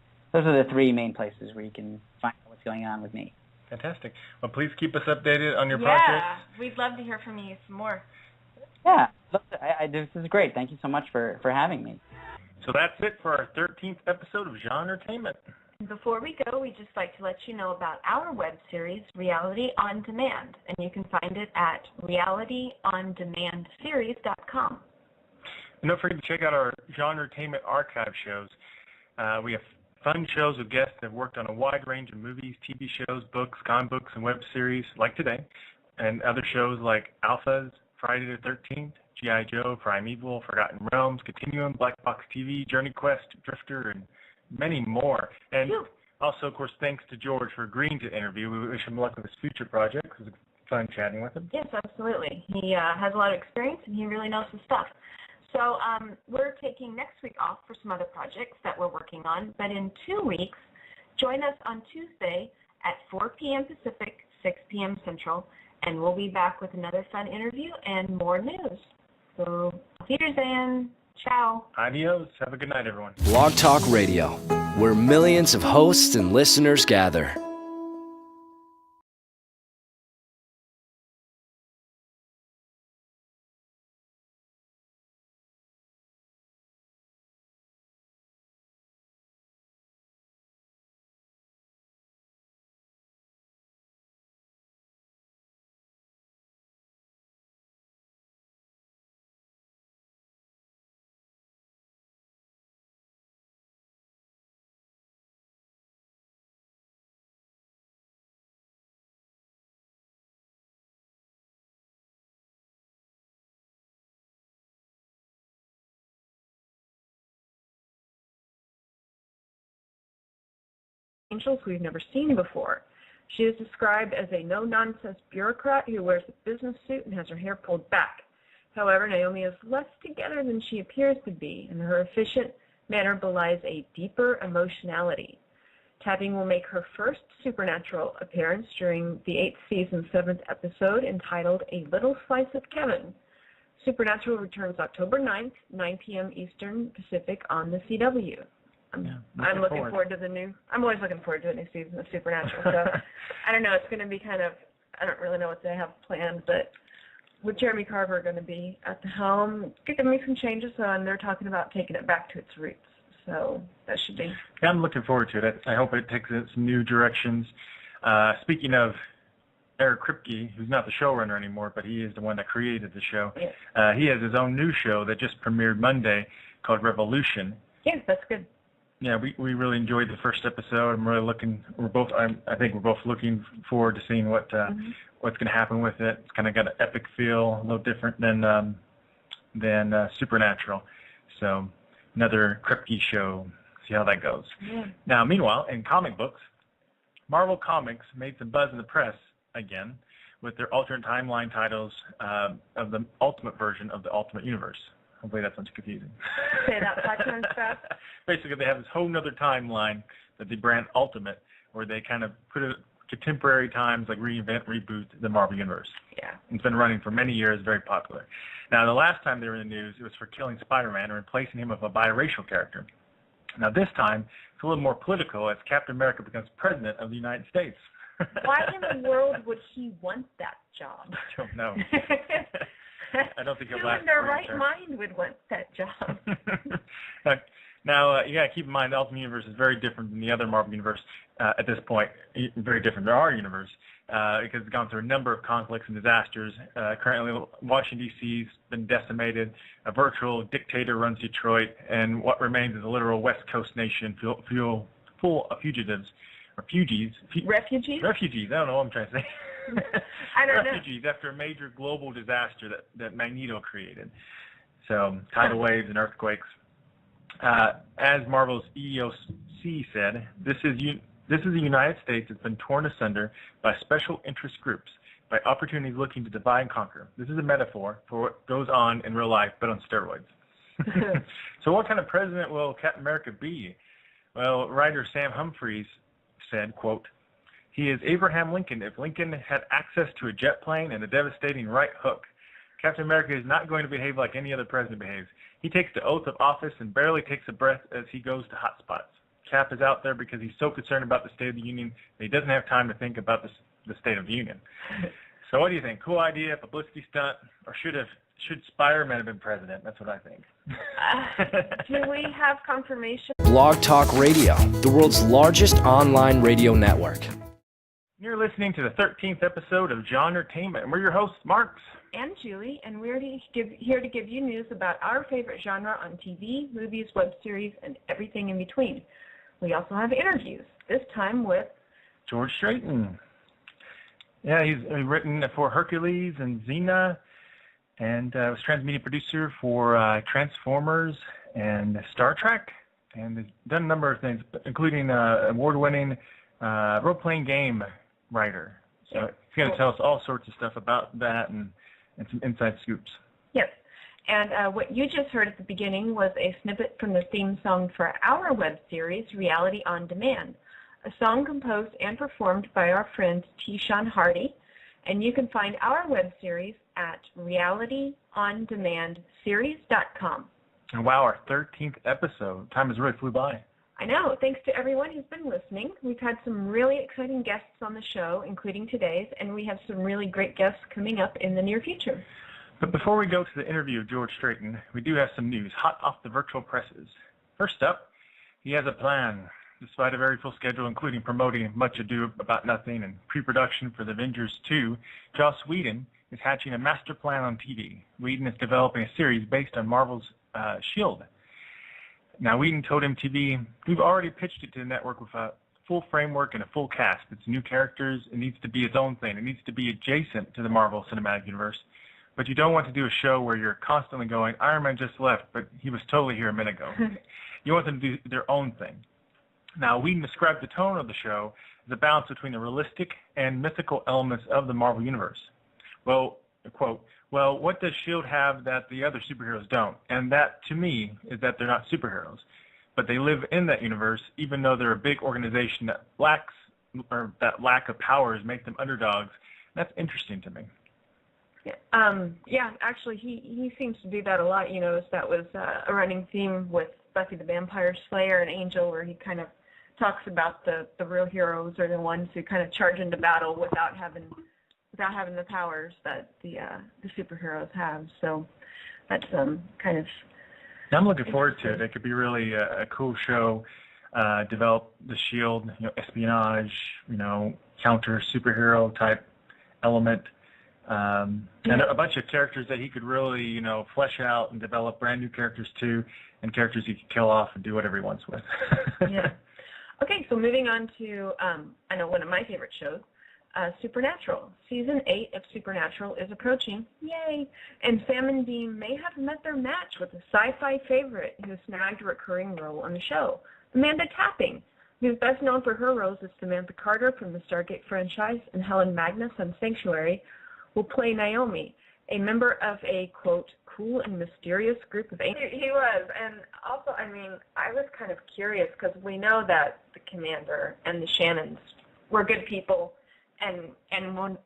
Speaker 4: three main places where you can find out what's going on with me.
Speaker 2: Fantastic. Well, please keep us updated on your projects.
Speaker 3: Yeah, we'd love to hear from you some more.
Speaker 4: Yeah, this is great. Thank you so much for having me.
Speaker 2: So that's it for our 13th episode of Genretainment.
Speaker 3: Before we go, we'd just like to let you know about our web series, Reality on Demand, and you can find it at realityondemandseries.com.
Speaker 2: And don't forget to check out our Genretainment archive shows. We have fun shows with guests that have worked on a wide range of movies, TV shows, books, comic books, and web series like today, and other shows like Alphas, Friday the 13th, G.I. Joe, Primeval, Forgotten Realms, Continuum, Black Box TV, Journey Quest, Drifter, and many more. And also, of course, thanks to George for agreeing to interview. We wish him luck with his future projects. It was fun chatting with him.
Speaker 3: Yes, absolutely. He has a lot of experience, and he really knows his stuff. So we're taking next week off for some other projects that we're working on. But in 2 weeks, join us on Tuesday at 4 p.m. Pacific, 6 p.m. Central, and we'll be back with another fun interview and more news. So, auf Wiedersehen. Ciao.
Speaker 2: Adios. Have a good night, everyone.
Speaker 1: Blog Talk Radio, where millions of hosts and listeners gather.
Speaker 3: Angels we've never seen before. She is described as a no-nonsense bureaucrat who wears a business suit and has her hair pulled back. However, Naomi is less together than she appears to be, and her efficient manner belies a deeper emotionality. Tapping will make her first supernatural appearance during the 8th season 7th episode entitled A Little Slice of Kevin. Supernatural returns October 9th, 9 p.m. Eastern Pacific on the CW. I'm looking forward to I'm always looking forward to a new season of Supernatural. So I don't know, it's going to be kind of I don't really know what they have planned, but with Jeremy Carver going to be at the helm, giving me some changes, and they're talking about taking it back to its roots. So that should be.
Speaker 2: Yeah, I'm looking forward to it. I hope it takes it some new directions. Speaking of Eric Kripke, who's not the showrunner anymore, but he is the one that created the show.
Speaker 3: Yeah.
Speaker 2: He has his own new show that just premiered Monday called Revolution.
Speaker 3: Yes, that's good.
Speaker 2: Yeah, we really enjoyed the first episode. I'm really looking. I think we're both looking forward to seeing what's going to happen with it. It's kind of got an epic feel, a little different than Supernatural. So another Kripke show. See how that goes.
Speaker 3: Yeah.
Speaker 2: Now, meanwhile, in comic books, Marvel Comics made some buzz in the press again with their alternate timeline titles of the Ultimate version of the Ultimate Universe. Hopefully that sounds confusing.
Speaker 3: Say that 5 times fast.
Speaker 2: Basically, they have this whole other timeline that they brand Ultimate, where they kind of put it contemporary times, like reboot the Marvel Universe.
Speaker 3: Yeah.
Speaker 2: It's been running for many years, very popular. Now, the last time they were in the news, it was for killing Spider-Man and replacing him with a biracial character. Now, this time, it's a little more political as Captain America becomes president of the United States.
Speaker 3: Why in the world would he want that job?
Speaker 2: I don't know. I don't think he'll
Speaker 3: Who
Speaker 2: last.
Speaker 3: in their right mind would want that job?
Speaker 2: Now, you got to keep in mind the Ultimate Universe is very different than the other Marvel Universe at this point. Very different than our universe because it's gone through a number of conflicts and disasters. Currently, Washington, D.C. has been decimated. A virtual dictator runs Detroit, and what remains is a literal West Coast nation full of fugitives. Refugees.
Speaker 3: Refugees?
Speaker 2: Refugees. I don't know what I'm trying to say.
Speaker 3: I don't know.
Speaker 2: Refugees after a major global disaster that Magneto created. So tidal waves and earthquakes. As Marvel's EEOC said, this is a United States that's been torn asunder by special interest groups, by opportunities looking to divide and conquer. This is a metaphor for what goes on in real life, but on steroids. So what kind of president will Captain America be? Well, writer Sam Humphries said, quote, "He is Abraham Lincoln if Lincoln had access to a jet plane and a devastating right hook. Captain America is not going to behave like any other president behaves. He takes the oath of office and barely takes a breath as he goes to hot spots. Cap is out there because he's so concerned about the State of the Union that he doesn't have time to think about the State of the Union." So what do you think? Cool idea, publicity stunt, or should Spider-Man have been president? That's what I think.
Speaker 3: Do we have confirmation?
Speaker 1: Blog Talk Radio, the world's largest online radio network.
Speaker 2: You're listening to the 13th episode of Genre Entertainment, and we're your hosts, Marks
Speaker 3: and Julie, and we're here to give you news about our favorite genre on TV, movies, web series, and everything in between. We also have interviews, this time with
Speaker 2: George Strayton. Yeah, he's written for Hercules and Xena, and was transmedia producer for Transformers and Star Trek, and has done a number of things, including award-winning role-playing game writer. So he's going to tell us all sorts of stuff about that and some inside scoops.
Speaker 3: Yes. And what you just heard at the beginning was a snippet from the theme song for our web series, Reality on Demand, a song composed and performed by our friend T. Sean Hardy. And you can find our web series at realityondemandseries.com.
Speaker 2: And wow, our 13th episode. Time has really flew by.
Speaker 3: I know. Thanks to everyone who's been listening. We've had some really exciting guests on the show, including today's, and we have some really great guests coming up in the near future.
Speaker 2: But before we go to the interview of George Strayton, we do have some news hot off the virtual presses. First up, he has a plan. Despite a very full schedule, including promoting Much Ado About Nothing and pre-production for The Avengers 2, Joss Whedon is hatching a master plan on TV. Whedon is developing a series based on Marvel's S.H.I.E.L.D. Now, Whedon told MTV, "We've already pitched it to the network with a full framework and a full cast. It's new characters. It needs to be its own thing. It needs to be adjacent to the Marvel Cinematic Universe. But you don't want to do a show where you're constantly going, Iron Man just left, but he was totally here a minute ago. You want them to do their own thing." Now, Whedon described the tone of the show as a balance between the realistic and mythical elements of the Marvel Universe. Well, quote, "Well, what does S.H.I.E.L.D. have that the other superheroes don't? And that, to me, is that they're not superheroes. But they live in that universe, even though they're a big organization that lack of powers make them underdogs. That's interesting to me."
Speaker 3: Yeah, actually, he seems to do that a lot. You notice that was a running theme with Buffy the Vampire Slayer and Angel, where he kind of talks about the real heroes are the ones who kind of charge into battle without having without having the powers that the superheroes have. So that's kind of.
Speaker 2: I'm looking forward to it. It could be really a cool show. Develop the Shield, espionage, counter superhero type element, and a bunch of characters that he could really, flesh out and develop brand new characters too, and characters he could kill off and do whatever he wants with.
Speaker 3: Yeah. Okay, so moving on to I know one of my favorite shows, Supernatural. Season 8 of Supernatural is approaching. Yay! And Sam and Dean may have met their match with a sci-fi favorite who snagged a recurring role on the show, Amanda Tapping, who's best known for her roles as Samantha Carter from the Stargate franchise, and Helen Magnus on Sanctuary, will play Naomi, a member of a, quote, cool and mysterious group of angels. He was, and also, I was kind of curious because we know that the Commander and the Shannons were good people and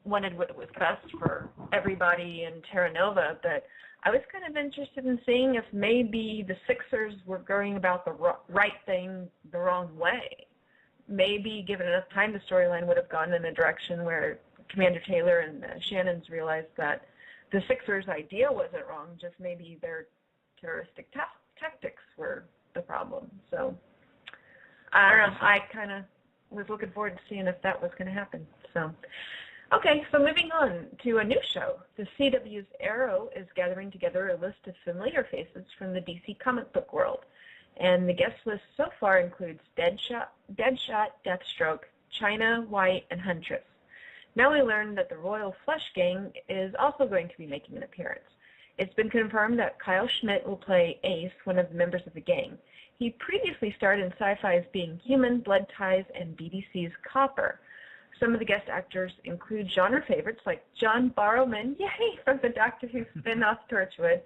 Speaker 3: wanted what was best for everybody in Terra Nova, but I was kind of interested in seeing if maybe the Sixers were going about the right thing the wrong way. Maybe given enough time, the storyline would have gone in a direction where Commander Taylor and the Shannons realized that the Sixers' idea wasn't wrong, just maybe their terroristic tactics were the problem. So, I don't know. I kind of was looking forward to seeing if that was going to happen. So, okay, so moving on to a new show. The CW's Arrow is gathering together a list of familiar faces from the DC comic book world. And the guest list so far includes Deadshot, Deathstroke, China, White, and Huntress. Now we learn that the Royal Flush Gang is also going to be making an appearance. It's been confirmed that Kyle Schmidt will play Ace, one of the members of the gang. He previously starred in Sci-Fi's Being Human, Blood Ties, and BBC's Copper. Some of the guest actors include genre favorites like John Barrowman, yay, from the Doctor Who spin-off Torchwood.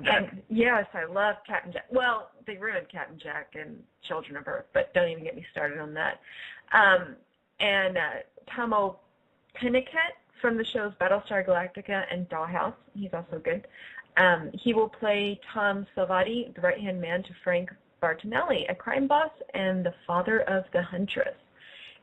Speaker 3: And yes, I love Cat and Jack. Well, they ruined Cat and Jack and Children of Earth, but don't even get me started on that. And Tomo Penniket from the shows Battlestar Galactica and Dollhouse. He's also good. He will play Tom Salvati, the right-hand man to Frank Bartonelli, a crime boss and the father of the Huntress.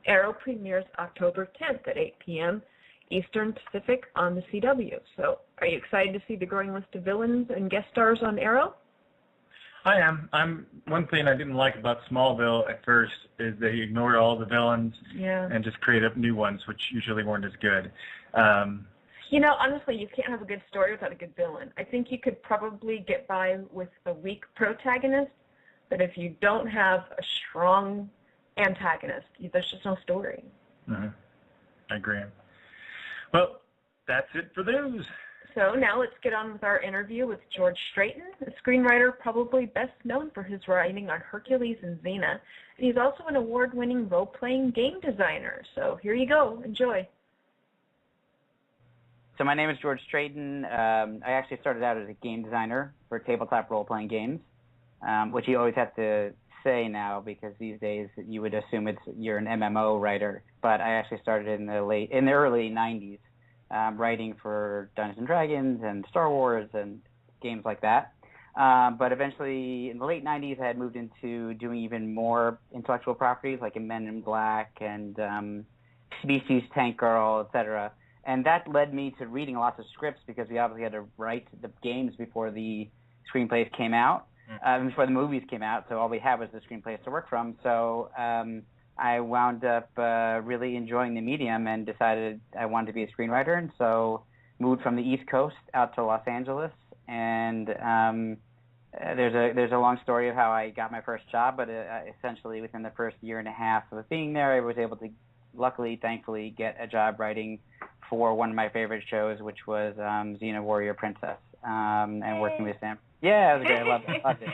Speaker 3: Arrow premieres October 10th at 8 p.m. Eastern Pacific on the CW. So are you excited to see the growing list of villains and guest stars on Arrow?
Speaker 2: I am. One thing I didn't like about Smallville at first is they ignored all the villains and just created new ones, which usually weren't as good.
Speaker 3: Honestly, you can't have a good story without a good villain. I think you could probably get by with a weak protagonist, but if you don't have a strong antagonist, there's just no story.
Speaker 2: Mm-hmm. I agree. Well, that's it for those.
Speaker 3: So now let's get on with our interview with George Strayton, a screenwriter probably best known for his writing on Hercules and Xena, and he's also an award-winning role-playing game designer. So here you go. Enjoy.
Speaker 4: So my name is George Strayton. I actually started out as a game designer for tabletop role-playing games, which you always have to say now because these days you would assume you're an MMO writer. But I actually started in the early 90s, writing for Dungeons and Dragons and Star Wars and games like that. But eventually, in the late 90s, I had moved into doing even more intellectual properties like Men in Black and Species, Tank Girl, etc. And that led me to reading lots of scripts because we obviously had to write the games before the screenplays came out, before the movies came out. So all we had was the screenplays to work from. So I wound up really enjoying the medium and decided I wanted to be a screenwriter. And so moved from the East Coast out to Los Angeles. And there's a long story of how I got my first job, but essentially within the first year and a half of being there, I was able to luckily, thankfully, get a job writing for one of my favorite shows, which was Xena Warrior Princess, and working with Sam. Yeah, it was great. I loved it.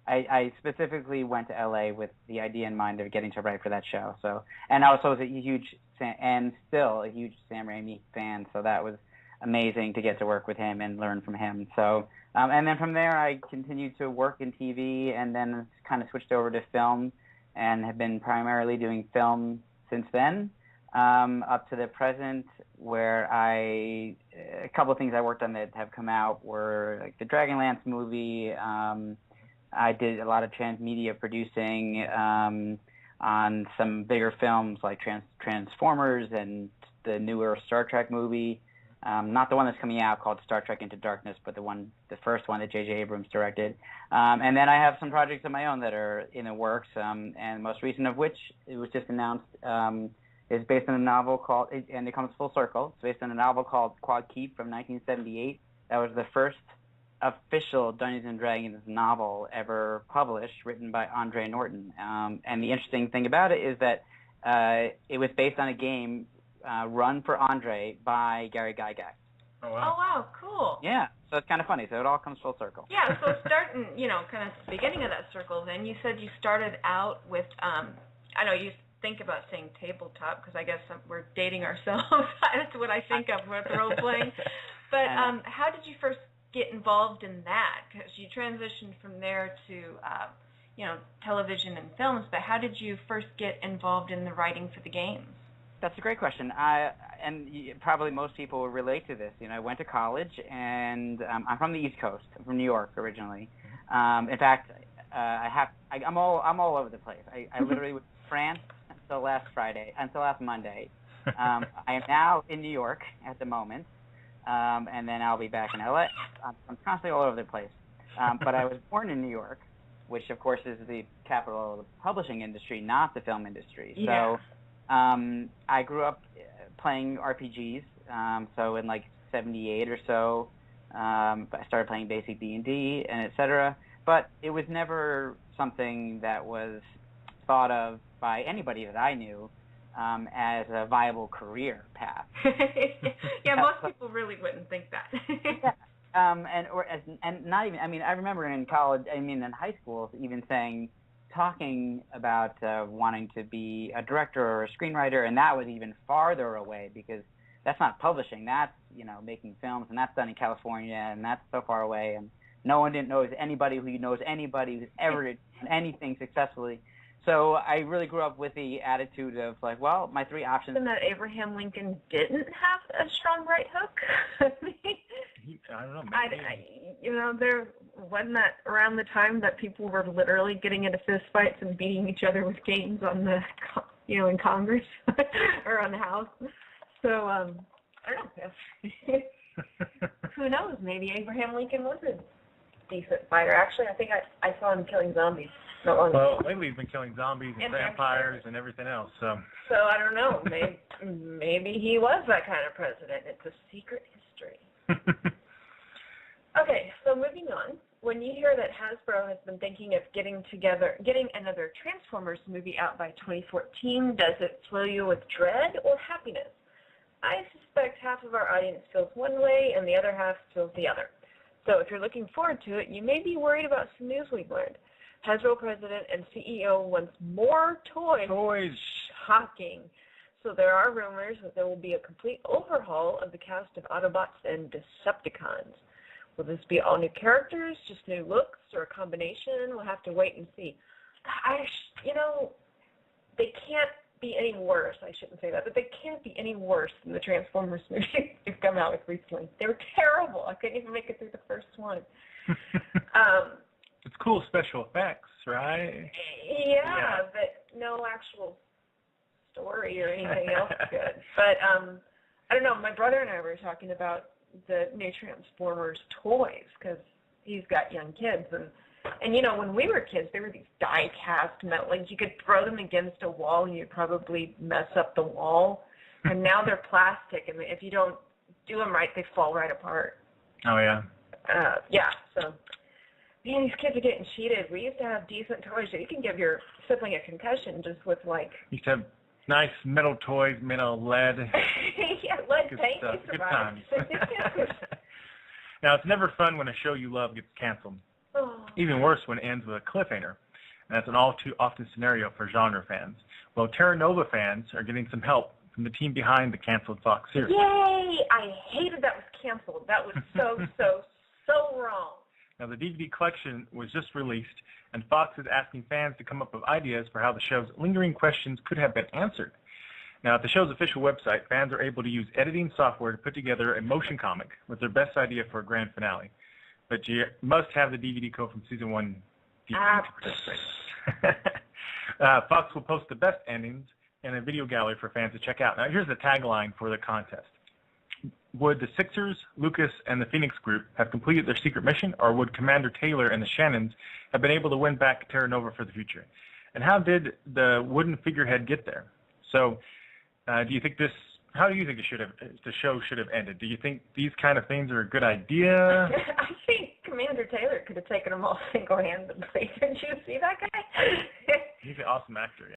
Speaker 4: I specifically went to LA with the idea in mind of getting to write for that show. So, and I also was a huge Sam Raimi fan. So that was amazing to get to work with him and learn from him. So, and then from there, I continued to work in TV, and then kind of switched over to film, and have been primarily doing film since then, up to the present, where a couple of things I worked on that have come out were like the Dragonlancemovie. I did a lot of transmedia producing on some bigger films like Transformers and the newer Star Trek movie, not the one that's coming out called Star Trek Into Darkness, but the first one that J.J. Abrams directed. And then I have some projects of my own that are in the works, and the most recent of which, it was just announced, is based on a novel called, and it comes full circle, it's based on a novel called Quad Keep from 1978. That was the first official Dungeons & Dragons novel ever published, written by Andre Norton. And the interesting thing about it is that it was based on a game run for Andre by Gary Gygax.
Speaker 2: Oh, wow.
Speaker 3: Oh, wow, cool.
Speaker 4: Yeah, so it's kind of funny. So it all comes full circle.
Speaker 3: Yeah, so starting, kind of the beginning of that circle, then you said you started out with, I know you think about saying tabletop, because I guess we're dating ourselves. That's what I think of with role-playing. But how did you first get involved in that? Because you transitioned from there to, television and films, but how did you first get involved in the writing for the games?
Speaker 4: That's a great question. Probably most people will relate to this. I went to college, and I'm from the East Coast. I'm from New York originally. In fact, I'm all over the place. I literally was in France until last Monday. I am now in New York at the moment, and then I'll be back in LA. I'm constantly all over the place. But I was born in New York, which of course is the capital of the publishing industry, not the film industry.
Speaker 3: Yeah.
Speaker 4: So I grew up playing RPGs. So in like '78 or so, I started playing basic D&D and et cetera. But it was never something that was thought of by anybody that I knew as a viable career path.
Speaker 3: Yeah, most people really wouldn't think that.
Speaker 4: Yeah. And not even, I remember in college, in high school, even talking about wanting to be a director or a screenwriter, and that was even farther away because that's not publishing. That's, making films, and that's done in California, and that's so far away, and no one knows anybody who knows anybody who's ever done anything successfully. So I really grew up with the attitude of like, well, my three options.
Speaker 3: And that Abraham Lincoln didn't have a strong right hook.
Speaker 2: I don't know.
Speaker 3: There wasn't that around the time that people were literally getting into fistfights and beating each other with games on the, in Congress or on the House. So I don't know. Who knows? Maybe Abraham Lincoln was a decent fighter. Actually, I think I saw him killing zombies.
Speaker 2: Well, lately he's been killing zombies and vampires and everything else. So
Speaker 3: I don't know. Maybe he was that kind of president. It's a secret history. Okay, so moving on. When you hear that Hasbro has been thinking of getting another Transformers movie out by 2014, does it fill you with dread or happiness? I suspect half of our audience feels one way and the other half feels the other. So if you're looking forward to it, you may be worried about some news we've learned. Hasbro president and CEO wants more toys.
Speaker 2: Toys.
Speaker 3: Shocking. So there are rumors that there will be a complete overhaul of the cast of Autobots and Decepticons. Will this be all new characters, just new looks, or a combination? We'll have to wait and see. They can't be any worse. I shouldn't say that, but they can't be any worse than the Transformers movies they've come out with recently. They were terrible. I couldn't even make it through the first one.
Speaker 2: It's cool special effects, right?
Speaker 3: Yeah, but no actual story or anything else good. But I don't know. My brother and I were talking about the new Transformers toys because he's got young kids, and when we were kids, there were these die-cast metal. Like you could throw them against a wall and you'd probably mess up the wall. And now they're plastic, and if you don't do them right, they fall right apart.
Speaker 2: Oh yeah.
Speaker 3: So. Man, these kids are getting cheated. We used to have decent toys that you can give your sibling a concussion just with like.
Speaker 2: You used to have nice metal toys made out of lead.
Speaker 3: Yeah, lead
Speaker 2: Good
Speaker 3: paint.
Speaker 2: stuff. Good times. Now, it's never fun when a show you love gets canceled.
Speaker 3: Oh.
Speaker 2: Even worse when it ends with a cliffhanger. And that's an all too often scenario for genre fans. Well, Terra Nova fans are getting some help from the team behind the canceled Fox series.
Speaker 3: Yay! I hated that was canceled. That was so wrong.
Speaker 2: Now, the DVD collection was just released, and Fox is asking fans to come up with ideas for how the show's lingering questions could have been answered. Now, at the show's official website, fans are able to use editing software to put together a motion comic with their best idea for a grand finale. But you must have the DVD code from Season 1 DVD to participate. Fox will post the best endings, and a video gallery for fans to check out. Now, here's the tagline for the contest. Would the Sixers, Lucas, and the Phoenix group have completed their secret mission, or would Commander Taylor and the Shannons have been able to win back Terra Nova for the future? And how did the wooden figurehead get there? So, how do you think the show should have ended? Do you think these kind of things are a good idea?
Speaker 3: I think Commander Taylor could have taken them all single-handedly. Didn't you see that guy?
Speaker 2: He's an awesome actor.